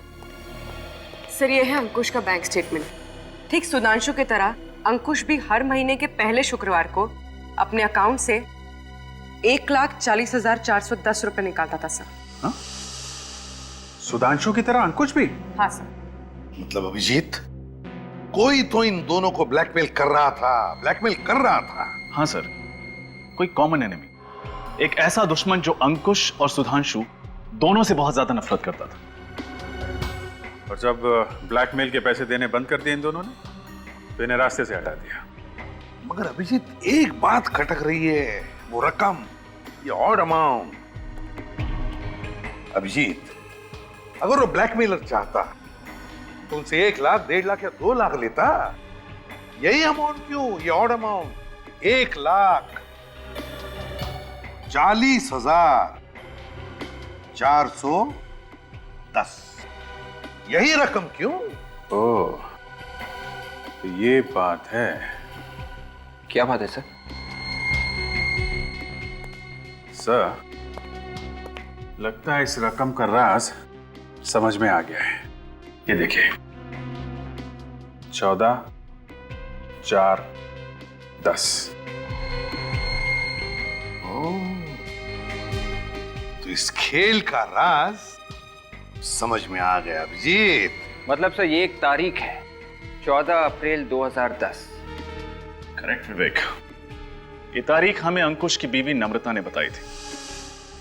ये है अंकुश का बैंक स्टेटमेंट। ठीक सुधांशु की तरह अंकुश भी हर महीने के पहले शुक्रवार को अपने अकाउंट से 1,40,410 रुपए निकालता था सर। हाँ? सुधांशु की तरह अंकुश भी? हाँ सर। मतलब अभिजीत, कोई तो इन दोनों को ब्लैकमेल कर रहा था। हाँ सर, कोई कॉमन एनिमी, एक ऐसा दुश्मन जो अंकुश और सुधांशु दोनों से बहुत ज्यादा नफरत करता था। और जब ब्लैकमेल के पैसे देने बंद कर दिए इन दोनों ने, तो इन्हें रास्ते से हटा दिया। मगर अभिजीत, एक बात खटक रही है, वो रकम, ये ऑड अमाउंट। अभिजीत, अगर वो ब्लैकमेलर चाहता तो उनसे 1 लाख, 1.5 लाख या 2 लाख लेता। यही अमाउंट क्यों, ये ऑड अमाउंट, 1,40,410, यही रकम क्यों? ओह, तो ये बात है। क्या बात है सर? सर, लगता है इस रकम का राज समझ में आ गया है। ये देखिए, 14,410। तो इस खेल का राज समझ में आ गया अभिजीत। मतलब सर, ये एक तारीख है, 14 अप्रैल 2010। करेक्ट विवेक, ये तारीख हमें अंकुश की बीवी नम्रता ने बताई थी।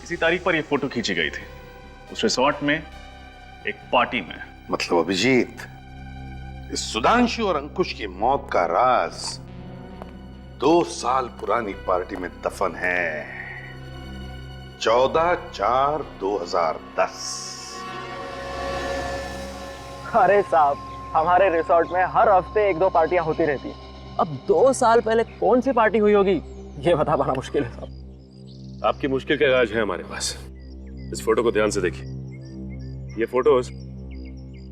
इसी तारीख पर ये फोटो खींची गई थी, उस रिसोर्ट में, एक पार्टी में। मतलब अभिजीत, इस सुधांशु और अंकुश की मौत का राज 2 साल पुरानी पार्टी में दफन है। 14/4/2010। अरे साहब, हमारे रिसोर्ट में हर हफ्ते 1-2 पार्टियां होती रहती हैं। अब 2 साल पहले कौन सी पार्टी हुई होगी ये बता पाना मुश्किल है साहब। आपकी मुश्किल का इलाज है हमारे पास। इस फोटो को ध्यान से देखिए। ये फोटोज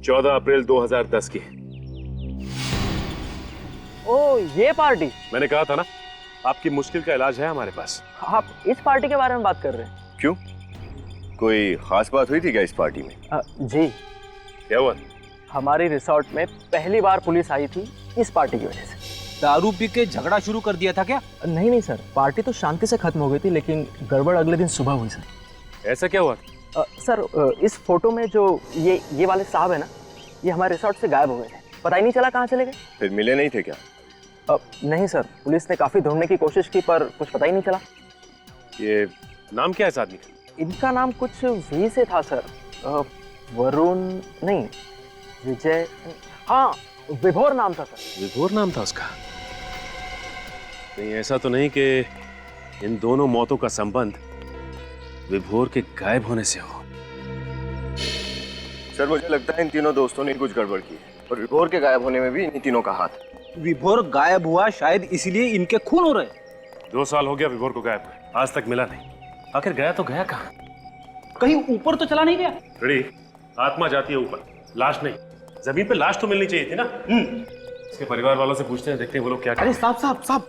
14 अप्रैल 2010 की है। ओ, ये पार्टी। मैंने कहा था ना, आपकी मुश्किल का इलाज है हमारे पास। आप इस पार्टी के बारे में बात कर रहे हैं? क्यों, कोई खास बात हुई थी क्या इस पार्टी में? जी। क्या हुआ? हमारी रिसोर्ट में पहली बार पुलिस आई थी इस पार्टी की वजह से। दारू पी के झगड़ा शुरू कर दिया था क्या? नहीं सर, पार्टी तो शांति से खत्म हो गई थी, लेकिन गड़बड़ अगले दिन सुबह हुई सर। ऐसा क्या हुआ? सर, इस फोटो में जो ये वाले साहब है ना, ये हमारे रिसोर्ट से गायब हो गए थे। पता ही नहीं चला कहाँ चले गए। फिर मिले नहीं थे क्या? नहीं सर, पुलिस ने काफी ढूंढने की कोशिश की पर कुछ पता ही नहीं चला। ये नाम क्या है इस आदमी का? इनका नाम कुछ वी से था सर। वरुण नहीं, विजय, हाँ विभोर नाम था सर। विभोर नाम था उसका? नहीं, ऐसा तो नहीं कि इन दोनों मौतों का संबंध विभोर के गायब होने से हो? सर, मुझे लगता है इन तीनों दोस्तों ने कुछ गड़बड़ की है और विभोर के गायब होने में भी इन तीनों का हाथ है। विभोर गायब हुआ शायद इसलिए इनके खून हो रहे। 2 साल हो गया विभोर को गायब हुए, आज तक मिला नहीं। आखिर गया तो गया कहाँ? कहीं ऊपर तो चला नहीं गया? रेडी, आत्मा जाती है ऊपर, लाश नहीं। जमीन पे लाश तो मिलनी चाहिए थी ना। इसके परिवार वालों से पूछते हैं, देखते हैं वो लोग क्या कहते हैं। अरे साहब,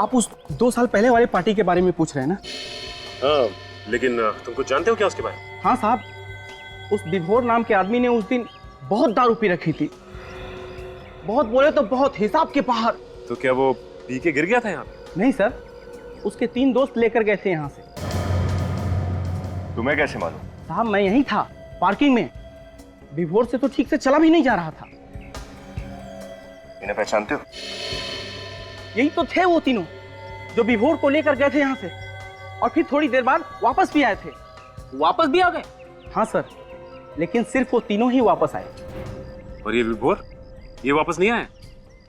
आप उस 2 साल पहले वाले पार्टी के बारे में पूछ रहे हैं ना? हाँ, लेकिन तुम कुछ जानते हो क्या उसके बारे में? हाँ साहब, उस विभोर नाम के आदमी ने उस दिन बहुत दारू पी रखी थी। बहुत बोले तो बहुत, हिसाब के बाहर। तो क्या वो पी के गिर गया था यहाँ? नहीं सर, उसके 3 दोस्त लेकर गए थे यहाँ से। तुम्हें कैसे मालूम? साहब, मैं यहीं था पार्किंग में। विभोर से तो ठीक से चला भी नहीं जा रहा था। इन्हें पहचानते हो? यही तो थे वो तीनों जो विभोर को लेकर गए थे यहाँ से, और फिर थोड़ी देर बाद वापस भी आए थे। वापस भी आ गए? हाँ सर, लेकिन सिर्फ वो तीनों ही वापस आए। और ये विभोर, ये वापस नहीं आया?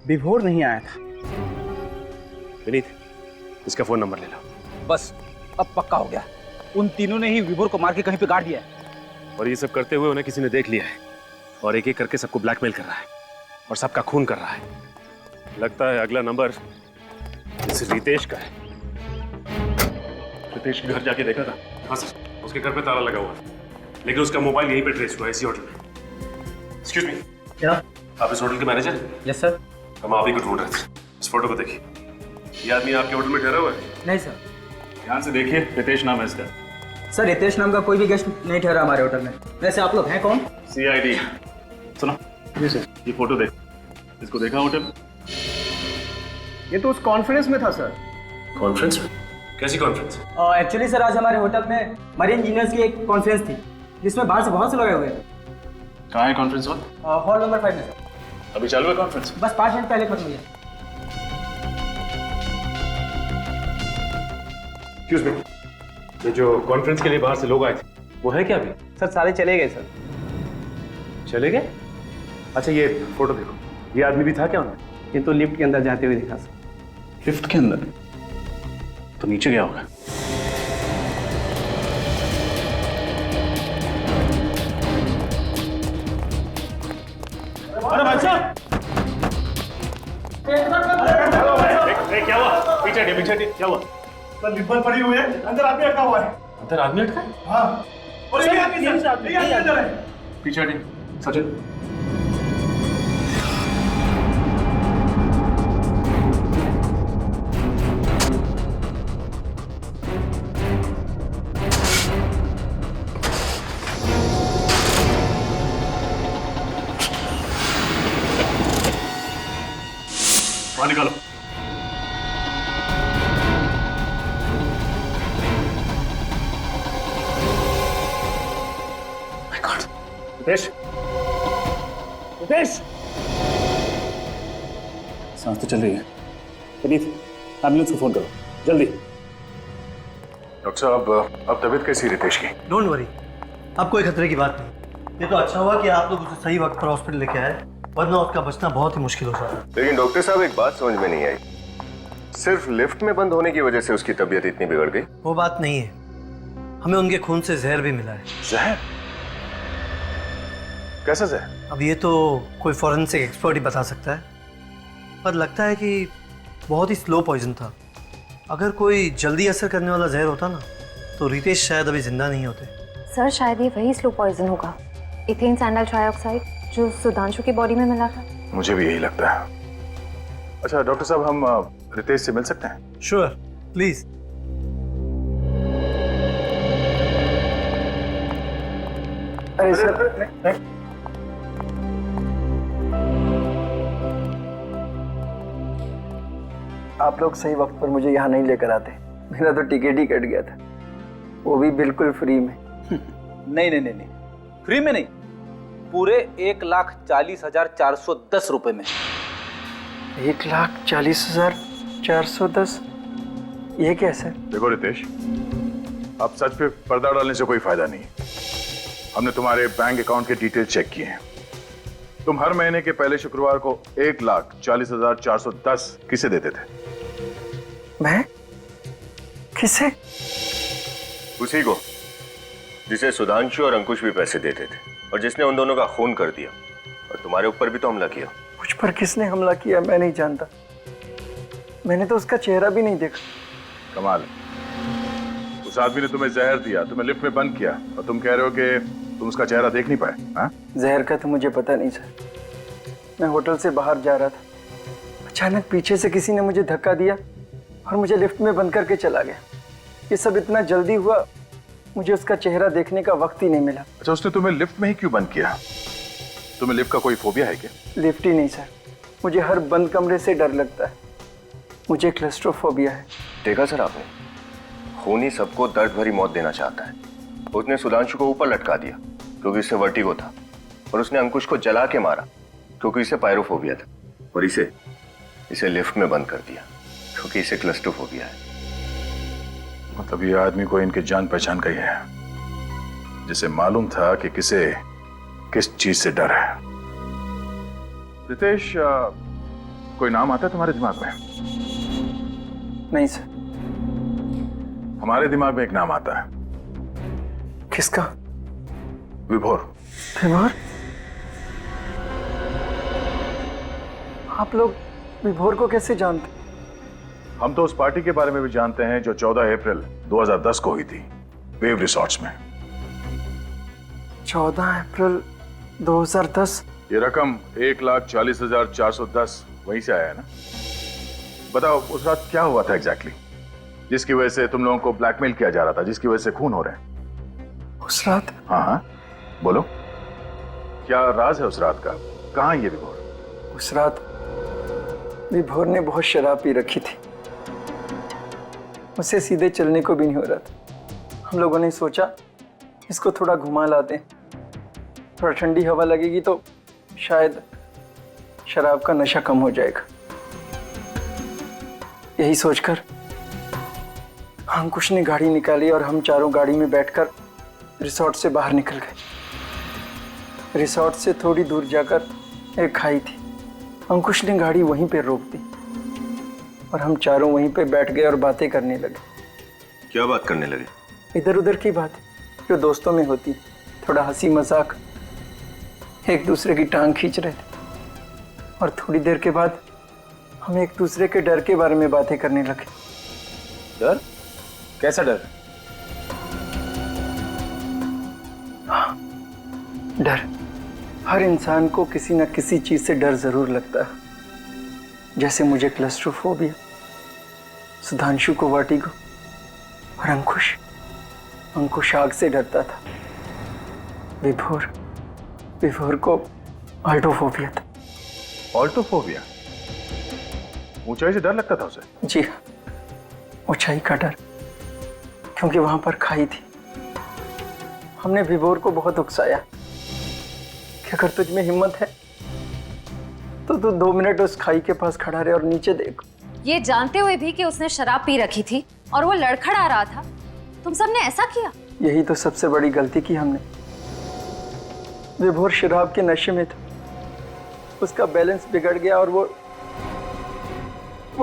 विभोर नहीं आया था। विनीत, इसका फोन नंबर ले लो। बस अब पक्का हो गया, उन तीनों ने ही विभोर को मार के कहीं पे गाड़ दिया है। और ये सब करते हुए उन्हें किसी ने देख लिया है और एक एक करके सबको ब्लैकमेल कर रहा है और सबका खून कर रहा है। लगता है अगला नंबर इस रितेश का है। रितेश के घर जाके देखा था? हाँ सर, उसके घर पे ताला लगा हुआ है, लेकिन उसका मोबाइल यहीं पे ट्रेस हुआ है, इसी होटल में। एक्सक्यूज मी, क्या आप इस होटल के मैनेजर हैं? Yes sir. हम आप ही को ढूंढ रहे थे। इस फोटो को देखिए, ये आदमी आपके होटल में ठहरा हुआ है? नहीं सर। ध्यान से देखिए, रितेश नाम है इसका। सर, रितेश नाम का कोई भी गेस्ट नहीं ठहरा हमारे होटल में। वैसे आप लोग हैं कौन? CID। सुनो जी सर, ये फोटो देख, इसको देखा होटल में? ये तो उस कॉन्फ्रेंस में था सर। कॉन्फ्रेंस में? कैसी कॉन्फ्रेंस? एक्चुअली सर, आज हमारे होटल में मरीन इंजीनियर्स की एक कॉन्फ्रेंस थी जिसमें बाहर से बहुत से लोग आए हुए थे। कहाँ है कॉन्फ्रेंस हॉल? हॉल नंबर 5 में सर। अभी चालू है कॉन्फ्रेंस? बस 5 मिनट पहले खत्म हुई है। एक्सक्यूज मी, ये जो कॉन्फ्रेंस के लिए बाहर से लोग आए थे वो है क्या अभी? सर, सारे चले गए सर। चले गए? अच्छा, ये फोटो देखो, ये आदमी भी था क्या उनमें? ये तो लिफ्ट के अंदर जाते हुए दिखा सर। लिफ्ट के अंदर? तो नीचे गया होगा। अरे भाई साहब, क्या हुआ? पीछे हटिए, क्या हुआ? सर, लिफ्ट बंद पड़ी हुई है, अंदर आदमी अटका हुआ है। अंदर आदमी अटका है? हाँ, और ये आदमी अंदर है। पीछे हटिए, सचिन। बाहर निकालो। रितेश, रितेश, सांस तो चल रही है। विनीत, एम्बुलेंस को फोन करो जल्दी। डॉक्टर साहब, अब तबीयत कैसी रितेश की? डोंट वरी, अब कोई खतरे की बात नहीं। ये तो अच्छा हुआ कि आप लोग उसे सही वक्त पर हॉस्पिटल लेके आए, वरना उसका बचना बहुत ही मुश्किल हो सकता है। लेकिन डॉक्टर साहब एक बात समझ में नहीं आई, सिर्फ लिफ्ट में बंद होने की वजह से उसकी तबीयत इतनी बिगड़ गई? वो बात नहीं है, हमें उनके खून से जहर भी मिला है। जहर? कैसा जहर? अब ये तो कोई फॉरेंसिक एक्सपर्ट ही बता सकता है, पर लगता है कि बहुत ही स्लो पॉइजन था। अगर कोई जल्दी असर करने वाला जहर होता ना तो रितेश शायद अभी जिंदा नहीं होते। सर शायद ये वही स्लो पॉइजन होगा, इथेन सैंडल ट्राइऑक्साइड जो सुधांशु की बॉडी में मिला था। मुझे भी यही लगता है। अच्छा डॉक्टर साहब, हम रितेश से मिल सकते हैं? Sure, please. अरे सर, आप लोग सही वक्त पर मुझे यहाँ नहीं लेकर आते, मेरा तो टिकट ही कट गया था, वो भी बिल्कुल फ्री में। नहीं नहीं नहीं नहीं, फ्री में नहीं, पूरे 1,40,410 रुपए में। 1,40,410? ये क्या सर? देखो रितेश, अब सच पे पर्दा डालने से कोई फायदा नहीं। हमने तुम्हारे बैंक अकाउंट के डिटेल चेक किए हैं। तुम हर महीने के पहले शुक्रवार को 1,40,410 किसे देते थे? मैं? किसे? उसी को जिसे सुधांशु और अंकुश भी पैसे देते थे और जिसने उन दोनों का खून कर दिया और तुम्हारे ऊपर भी तो हमला किया। मुझ पर किसने हमला किया मैं नहीं जानता, मैंने तो उसका चेहरा भी नहीं देखा। कमाल है, उस आदमी ने तुम्हें जहर दिया, तुम्हें लिफ्ट में बंद किया और तुम कह रहे हो कि तुम उसका चेहरा देख नहीं पाए? हाँ? जहर का तो मुझे पता नहीं सर, मैं होटल से बाहर जा रहा था, अचानक पीछे से किसी ने मुझे धक्का दिया और मुझे लिफ्ट में बंद करके चला गया। ये सब इतना जल्दी हुआ, मुझे उसका चेहरा देखने का वक्त ही नहीं मिला। अच्छा, उसने तुम्हें लिफ्ट में ही क्यों बंद किया? तुम्हें लिफ्ट का कोई फोबिया है क्या? लिफ्ट ही नहीं सर, मुझे हर बंद कमरे से डर लगता है, मुझे क्लस्ट्रोफोबिया है। देखा सर आपने, खून ही सबको दर्द भरी मौत देना चाहता है। उसने सुधांशु को ऊपर लटका दिया क्योंकि इसे वर्टिगो था, और उसने अंकुश को जला के मारा क्योंकि इसे पायरोफोबिया था, और इसे लिफ्ट में बंद कर दिया क्योंकि इसे क्लस्ट्रोफोबिया है। मतलब ये आदमी को इनके जान पहचान का ही है, जिसे मालूम था कि किसे किस चीज से डर है। रितेश, कोई नाम आता है तुम्हारे दिमाग में? नहीं सर। हमारे दिमाग में एक नाम आता है। किसका? विभोर। विभोर? आप लोग विभोर को कैसे जानते? हम तो उस पार्टी के बारे में भी जानते हैं जो 14 अप्रैल 2010 को हुई थी वेव रिसॉर्ट्स में। 14 अप्रैल 2010? ये रकम 1,40,410 वहीं से आया है ना? बताओ उस रात क्या हुआ था एग्जैक्टली, जिसकी वजह से तुम लोगों को ब्लैकमेल किया जा रहा था, जिसकी वजह से खून हो रहे हैं? उस रात? हाँ हाँ बोलो, क्या राज है उस रात का? कहाँ ये विभोर? उस रात विभोर ने बहुत शराब पी रखी थी, उसे सीधे चलने को भी नहीं हो रहा था। हम लोगों ने सोचा इसको थोड़ा घुमा लाते हैं, थोड़ा ठंडी हवा लगेगी तो शायद शराब का नशा कम हो जाएगा। यही सोचकर अंकुश ने गाड़ी निकाली और हम चारों गाड़ी में बैठकर रिसोर्ट से बाहर निकल गए। रिसोर्ट से थोड़ी दूर जाकर एक खाई थी, अंकुश ने गाड़ी वहीं पे रोक दी और हम चारों वहीं पे बैठ गए और बातें करने लगे। क्या बात करने लगे? इधर उधर की बात जो दोस्तों में होती, थोड़ा हंसी मजाक, एक दूसरे की टांग खींच रहे थे। और थोड़ी देर के बाद हम एक दूसरे के डर के बारे में बातें करने लगे। डर? कैसा डर? हाँ, डर। हर इंसान को किसी न किसी चीज से डर जरूर लगता है, जैसे मुझे क्लस्ट्रोफोबिया, सुधांशु को वर्टिगो और अंकुश आग से डरता था। विभोर को ऑल्टोफोबिया था। ऑल्टोफोबिया? ऊंचाई से डर लगता था उसे? जी हाँ, ऊंचाई का डर, क्योंकि वहां पर खाई थी। हमने विभोर को बहुत उकसाया कि अगर तुझ में हिम्मत है तो तू 2 मिनट उस खाई के पास खड़ा रहे और नीचे देख। ये जानते हुए भी कि उसने शराब पी रखी थी और वो लड़खड़ा रहा था, तुम सबने ऐसा किया? यही तो सबसे बड़ी गलती की हमने। विभोर शराब के नशे में था, उसका बैलेंस बिगड़ गया और वो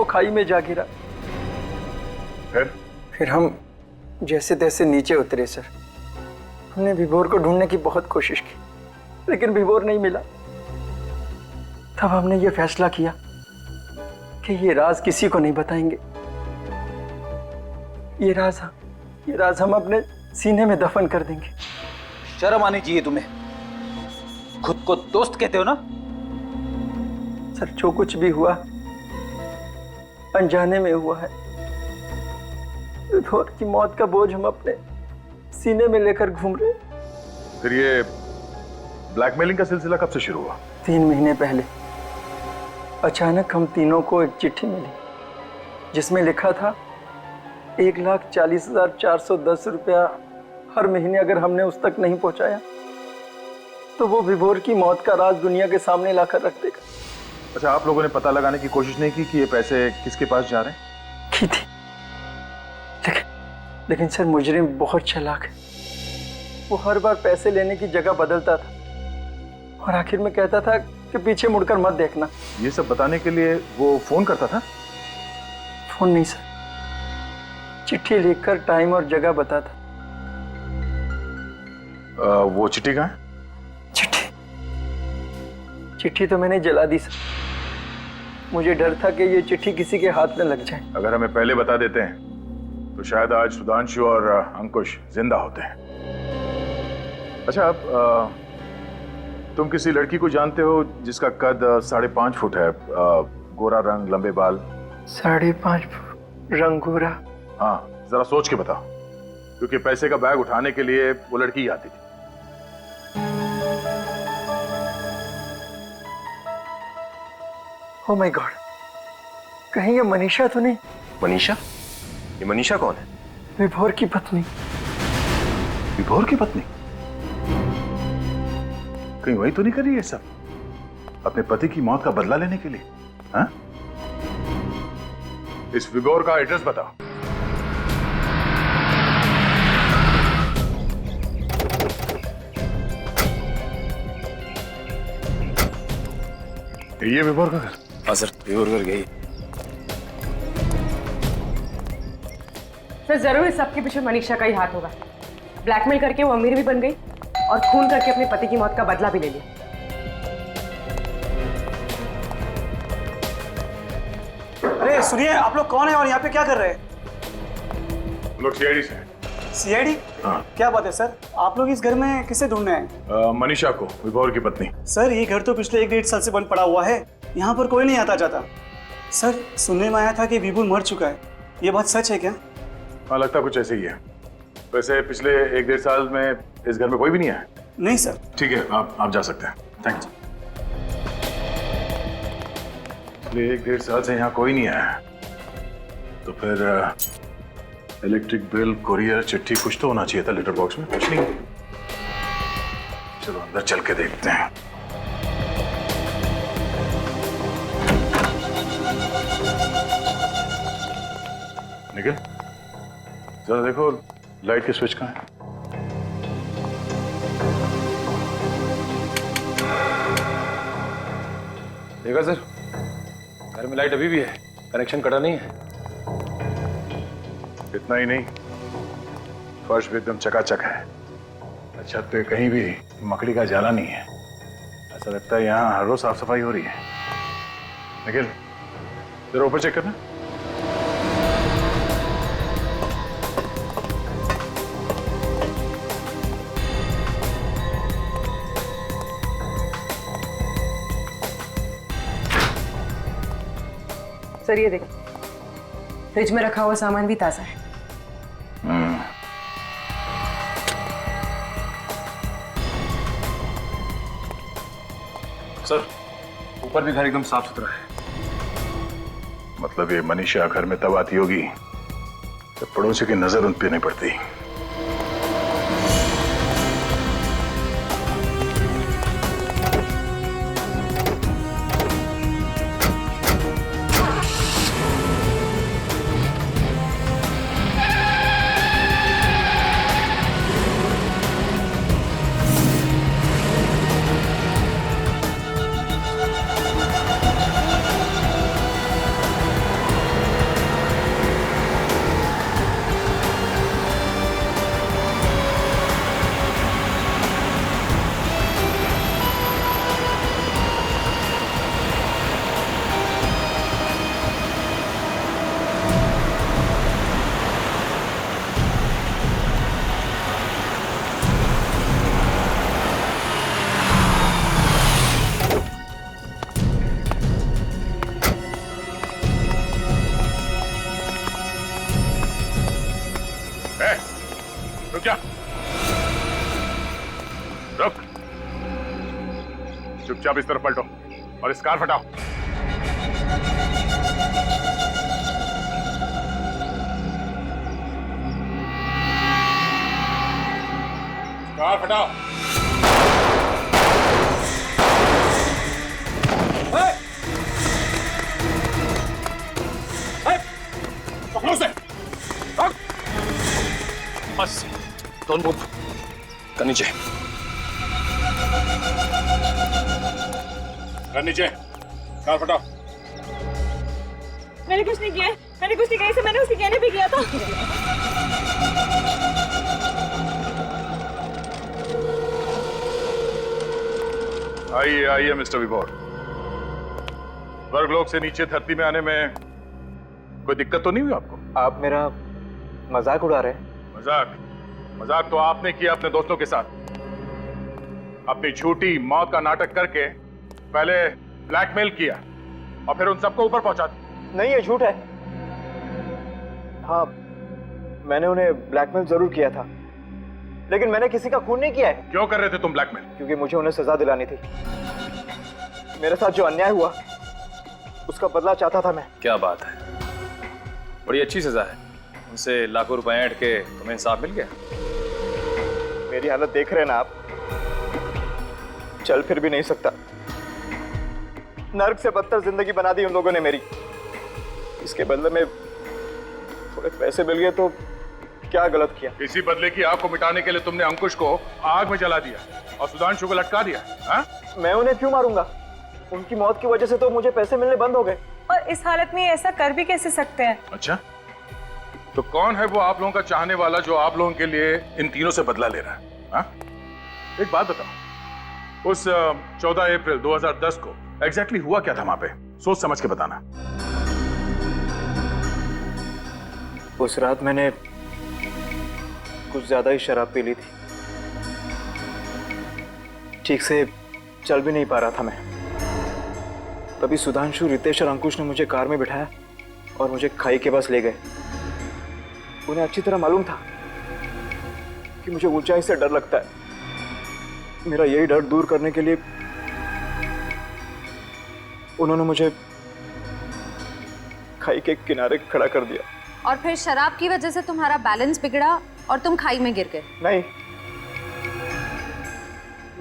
खाई में जा गिरा। फिर हम जैसे तैसे नीचे उतरे सर। हमने विभोर को ढूंढने की बहुत कोशिश की, लेकिन विभोर नहीं मिला। तब हमने ये फैसला किया कि ये राज किसी को नहीं बताएंगे। ये राज हम अपने सीने में दफन कर देंगे। शर्म आनी चाहिए तुम्हें, खुद को दोस्त कहते हो ना। सर जो कुछ भी हुआ अनजाने में हुआ है। विभोर की मौत का बोझ हम अपने सीने में लेकर घूम रहे। फिर ये ब्लैकमेलिंग का सिलसिला कब से शुरू हुआ? 3 महीने पहले अचानक हम तीनों को एक चिट्ठी मिली जिसमें लिखा था 1,40,410 रुपया हर महीने अगर हमने उस तक नहीं पहुंचाया तो वो विभोर की मौत का राज दुनिया के सामने लाकर रख देगा। अच्छा, आप लोगों ने पता लगाने की कोशिश नहीं की कि ये पैसे किसके पास जा रहे हैं? की थी, लेकिन सर मुजरिम बहुत चालाक है। वो हर बार पैसे लेने की जगह बदलता था और आखिर में कहता था कि पीछे मुड़कर मत देखना। ये सब बताने के लिए वो फोन करता था? फोन नहीं सर, चिट्ठी लिखकर टाइम और जगह बताता। वो चिट्ठी कहाँ है? चिट्ठी तो मैंने जला दी सर। मुझे डर था कि ये चिट्ठी किसी के हाथ में लग जाए। अगर हमें पहले बता देते हैं तो शायद आज सुधांशु और अंकुश जिंदा होते हैं। अच्छा, अब तुम किसी लड़की को जानते हो जिसका कद 5.5 फुट है, गोरा रंग, लंबे बाल? 5.5 फुट रंग गोरा? हाँ, जरा सोच के बताओ, क्योंकि पैसे का बैग उठाने के लिए वो लड़की ही आती थी। ओह माय गॉड, कहीं ये मनीषा तो नहीं? मनीषा? ये मनीषा कौन है? विभोर की पत्नी। विभोर की पत्नी? कहीं वही तो नहीं कर रही है सब अपने पति की मौत का बदला लेने के लिए? हाँ? इस विभोर का एड्रेस बताओ। ये विभोर का घर? हाँ सर, विभोर घर गई। सर जरूर इस सबके पीछे मनीषा का ही हाथ होगा। ब्लैकमेल करके वो अमीर भी बन गई और खून करके अपने पति की मौत का बदला भी ले लिया। अरे सुनिए, आप लोग कौन है और यहाँ पे क्या कर रहे हैं? लोग सीआईडी से हैं। सीआईडी? हाँ। क्या बात है सर, आप लोग इस घर में किसे ढूंढने आए? मनीषा को, विभोर की पत्नी। सर ये घर तो पिछले 1-1.5 साल से बंद पड़ा हुआ है, यहाँ पर कोई नहीं आता जाता। सर सुनने में आया था कि विभोर मर चुका है, ये बात सच है क्या? हाँ, लगता कुछ ऐसे ही है। वैसे पिछले 1-1.5 साल में इस घर में कोई भी नहीं आया? नहीं सर। ठीक है, आप जा सकते हैं। थैंक्स। पिछले 1-1.5 साल से यहाँ कोई नहीं आया तो फिर इलेक्ट्रिक बिल, कुरियर, चिट्ठी कुछ तो होना चाहिए था लेटर बॉक्स में। कुछ नहीं। चलो अंदर चल के देखते हैं। निखिल, जरा देखो लाइट के स्विच कहाँ है? देखा सर, घर में लाइट अभी भी है, कनेक्शन कटा नहीं है। इतना ही नहीं, फर्श भी एकदम चकाचक है। छत पे कहीं भी मकड़ी का जाला नहीं है। ऐसा लगता है यहाँ हर रोज साफ सफाई हो रही है। निखिल, जरा ऊपर चेक करना। सर ये देखिए, फ्रिज में रखा हुआ सामान भी ताजा है। सर ऊपर भी घर एकदम साफ सुथरा है। मतलब ये मनीषा घर में तब आती होगी जब पड़ोसी की नजर उन पे नहीं पड़ती। रुक जा, रुक। चुपचाप इस तरफ पलटो और इस कार हटाओ। कार हटाओ। पकड़ो उसे। बस डोंट मूव। कर नीचे। कर नीचे। कार हटाओ। मैंने कुछ नहीं किया, मैंने कुछ नहीं किया, इसे मैंने उसके कहने पे किया था। आइए आइए मिस्टर विभोर। स्वर्गलोक से नीचे धरती में आने में कोई दिक्कत तो नहीं हुई आपको? आप मेरा मजाक उड़ा रहे हैं? मजाक? मजाक तो आपने किया अपने दोस्तों के साथ। अपनी झूठी मौत का नाटक करके पहले ब्लैकमेल किया और फिर उन सबको ऊपर पहुंचा दिया। नहीं, ये झूठ है। हाँ, मैंने उन्हें ब्लैकमेल जरूर किया था, लेकिन मैंने किसी का खून नहीं किया है। क्यों कर रहे थे तुम ब्लैकमेल? क्योंकि मुझे उन्हें सजा दिलानी थी। मेरे साथ जो अन्याय हुआ उसका बदला चाहता था मैं। क्या बात है, बड़ी अच्छी सजा है। उनसे लाखों रुपए ऐंठ के तुम्हें इंसाफ मिल गया। मेरी हालत देख रहे हैं ना आप, चल फिर भी नहीं सकता। नर्क से बदतर जिंदगी बना दी उन लोगों ने मेरी। इसके बदले में थोड़े पैसे मिल गए तो क्या गलत किया? इसी बदले की आग को मिटाने के लिए तुमने अंकुश को आग में जला दिया और सुधांशु को लटका दिया। हा? मैं उन्हें क्यों मारूंगा? उनकी मौत की वजह से तो मुझे पैसे मिलने बंद हो गए। और इस हालत में ऐसा कर भी कैसे सकते हैं? अच्छा, तो कौन है वो आप लोगों का चाहने वाला जो आप लोगों के लिए इन तीनों से बदला ले रहा है? हा? एक बात बताओ, उस 14 अप्रैल 2010 को एग्जैक्टली हुआ क्या था वहां पे? सोच समझ के बताना। उस रात मैंने कुछ ज्यादा ही शराब पी ली थी। ठीक से चल भी नहीं पा रहा था मैं। तभी सुधांशु, रितेश और अंकुश ने मुझे कार में बिठाया और मुझे खाई के पास ले गए। उन्हें अच्छी तरह मालूम था कि मुझे ऊंचाई से डर लगता है। मेरा यही डर दूर करने के लिए उन्होंने मुझे खाई के किनारे खड़ा कर दिया। और फिर शराब की वजह से तुम्हारा बैलेंस बिगड़ा और तुम खाई में गिर गए। नहीं,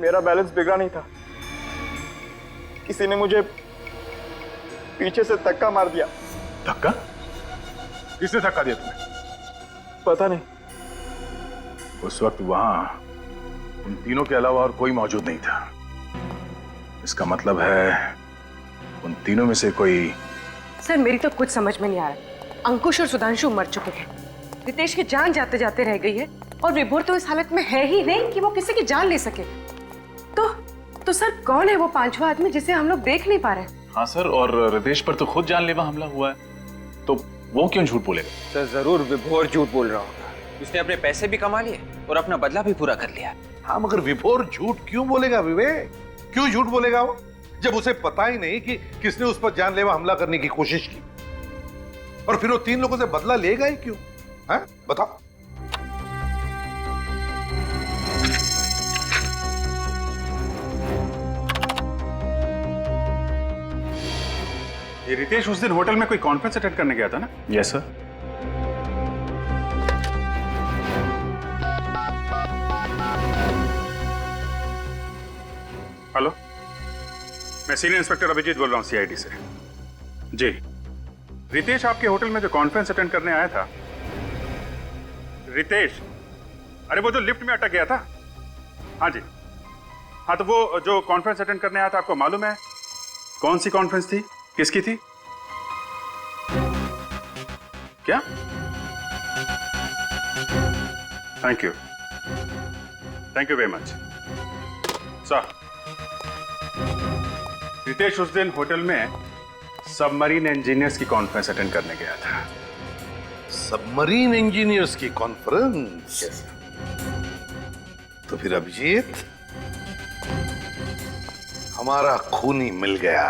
मेरा बैलेंस बिगड़ा नहीं था। किसी ने मुझे पीछे से धक्का मार दिया। धक्का? किसने धक्का दिया तुम्हें? पता नहीं। उस वक्त वहां उन तीनों के अलावा और कोई मौजूद नहीं था। इसका मतलब है उन तीनों में से कोई। सर, मेरी तो कुछ समझ में नहीं आ रहा। अंकुश और सुधांशु मर चुके हैं, रितेश की जान जाते जाते रह गई है और विभोर तो इस हालत में है ही नहीं कि वो किसी की जान ले सके। तो सर, कौन है वो पांचवा आदमी जिसे हम लोग देख नहीं पा रहे? हाँ सर, और रितेश पर तो खुद जानलेवा हमला हुआ है, तो वो क्यों झूठ बोलेगा? सर, जरूर विभोर झूठ बोल रहा होगा। उसने अपने पैसे भी कमा लिए और अपना बदला भी पूरा कर लिया। हाँ, मगर विभोर झूठ क्यों बोलेगा विवेक? क्यों झूठ बोलेगा वो, जब उसे पता ही नहीं कि किसने उस पर जानलेवा हमला करने की कोशिश की? और फिर वो तीन लोगों से बदला लेगा ही क्यों? हैं? बताओ। ये रितेश उस दिन होटल में कोई कॉन्फ्रेंस अटेंड करने गया था ना? Yes sir. हेलो, मैं सीनियर इंस्पेक्टर अभिजीत बोल रहा हूँ सीआईडी से। जी, रितेश आपके होटल में जो कॉन्फ्रेंस अटेंड करने आया था। रितेश, अरे वो जो लिफ्ट में अटक गया था। हाँ जी, हाँ तो वो जो कॉन्फ्रेंस अटेंड करने आया था, आपको मालूम है कौन सी कॉन्फ्रेंस थी, किसकी थी? क्या? Thank you very much sir. Ritesh उस दिन होटल में सबमरीन इंजीनियर्स की कॉन्फ्रेंस अटेंड करने गया था। सबमरीन इंजीनियर्स की कॉन्फ्रेंस? तो फिर अभिजीत, हमारा खूनी मिल गया।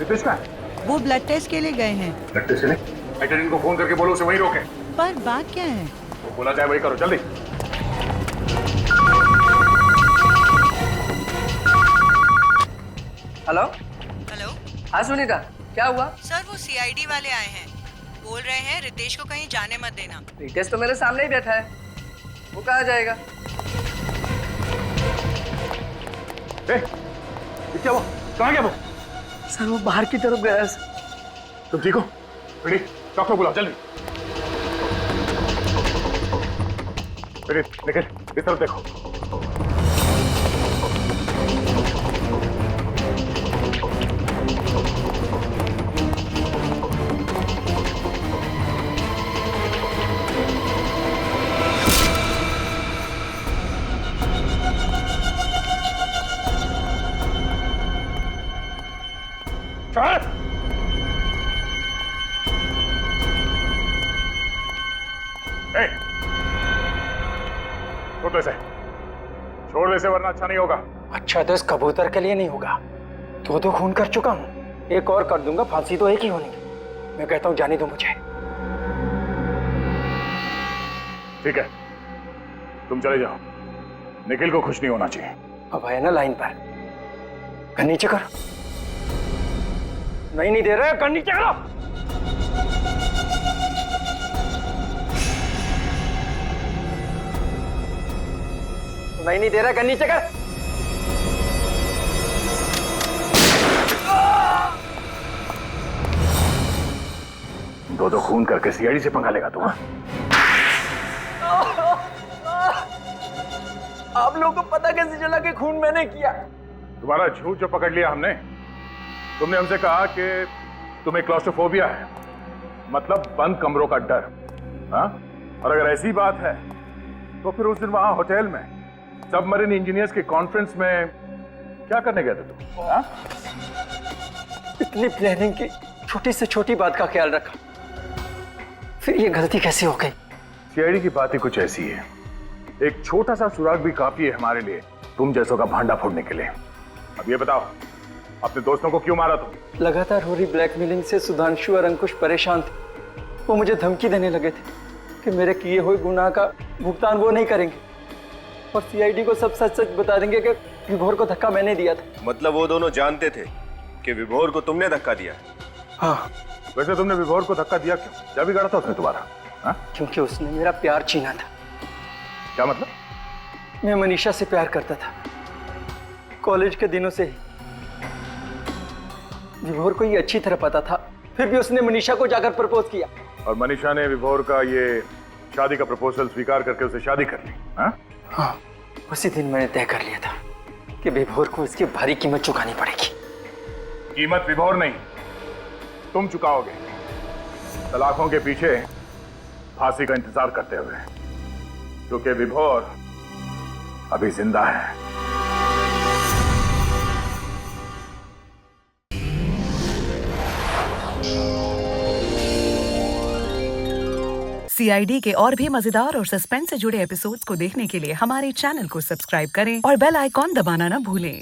रितेश का वो ब्लड टेस्ट के लिए गए हैं। ब्लड टेस्ट के लिए? एटर्नी को फोन करके बोलो उसे वहीं रोके। पर बात क्या है? वो बोला जाए वही करो, जल्दी। Hello hello. हाँ सुनीता, क्या हुआ? सर वो सीआईडी वाले आए हैं, बोल रहे हैं रितेश को कहीं जाने मत देना। रितेश तो मेरे सामने ही बैठा है, वो कहाँ जाएगा? क्या हुआ? कहाँ गया वो? सर वो बाहर की तरफ गया है। तुम ठीक हो? रेडी, डॉक्टर बुलाओ जल्दी। निखिल, इस तरफ देखो। शरद! छोड़ दे इसे, छोड़ दे इसे वरना अच्छा नहीं होगा। अच्छा तो इस कबूतर के लिए नहीं होगा, दो खून कर चुका हूँ, एक और कर दूंगा, फांसी तो एक ही होनी है। मैं कहता हूँ जाने दो मुझे। ठीक है, तुम चले जाओ, निखिल को खुश नहीं होना चाहिए। अब आया ना लाइन पर, कर नीचे कर। नहीं दे रहे, कर नीचे करो। नहीं दे रहा, कर नीचे कर। दो खून करके सीआईडी से पंगा लेगा तू? आप लोगों को पता कैसे चला कि खून मैंने किया? तुम्हारा झूठ जो पकड़ लिया हमने। तुमने हमसे कहा कि तुम्हें क्लॉस्ट्रोफोबिया है, मतलब बंद कमरों का डर। हाँ? और अगर ऐसी बात है तो फिर उस दिन वहां होटल में सबमरीन इंजीनियर्स के कॉन्फ्रेंस में क्या करने गए थे तुम? हाँ? इतनी प्लानिंग की छोटी से छोटी बात का ख्याल रखा, फिर ये गलती कैसे हो गई? सीआईडी की बात ही कुछ ऐसी है, एक छोटा सा सुराग भी काफी है हमारे लिए तुम जैसों का भांडा फोड़ने के लिए। अब ये बताओ, अपने दोस्तों को क्यों मारा तुम? लगातार हो रही ब्लैकमेलिंग से सुधांशु और अंकुश परेशान थे। वो मुझे धमकी देने लगे थे कि मेरे किए हुए गुनाह का भुगतान वो नहीं करेंगे और सीआईडी को सब सच सच बता देंगे कि विभोर को धक्का मैंने दिया था। मतलब वो दोनों जानते थे कि विभोर को तुमने धक्का दिया? हाँ। वैसे तुमने विभोर को धक्का दिया क्यों? क्या बिगाड़ा था उसने तुम्हारा? हाँ? क्योंकि उसने मेरा प्यार छीना था। क्या मतलब? मैं मनीषा से प्यार करता था कॉलेज के दिनों से ही। विभोर को ये अच्छी तरह पता था, फिर भी उसने मनीषा को जाकर प्रपोज किया। और मनीषा ने विभोर का ये शादी का प्रपोजल स्वीकार करके उसे शादी कर ली? हाँ? हाँ, उसी दिन मैंने तय कर लिया था कि विभोर को इसकी भारी कीमत चुकानी पड़ेगी। कीमत विभोर नहीं, तुम चुकाओगे, सलाखों के पीछे फांसी का इंतजार करते हुए, क्योंकि विभोर अभी जिंदा है। सीआईडी के और भी मजेदार और सस्पेंस से जुड़े एपिसोड्स को देखने के लिए हमारे चैनल को सब्सक्राइब करें और बेल आइकॉन दबाना ना भूलें।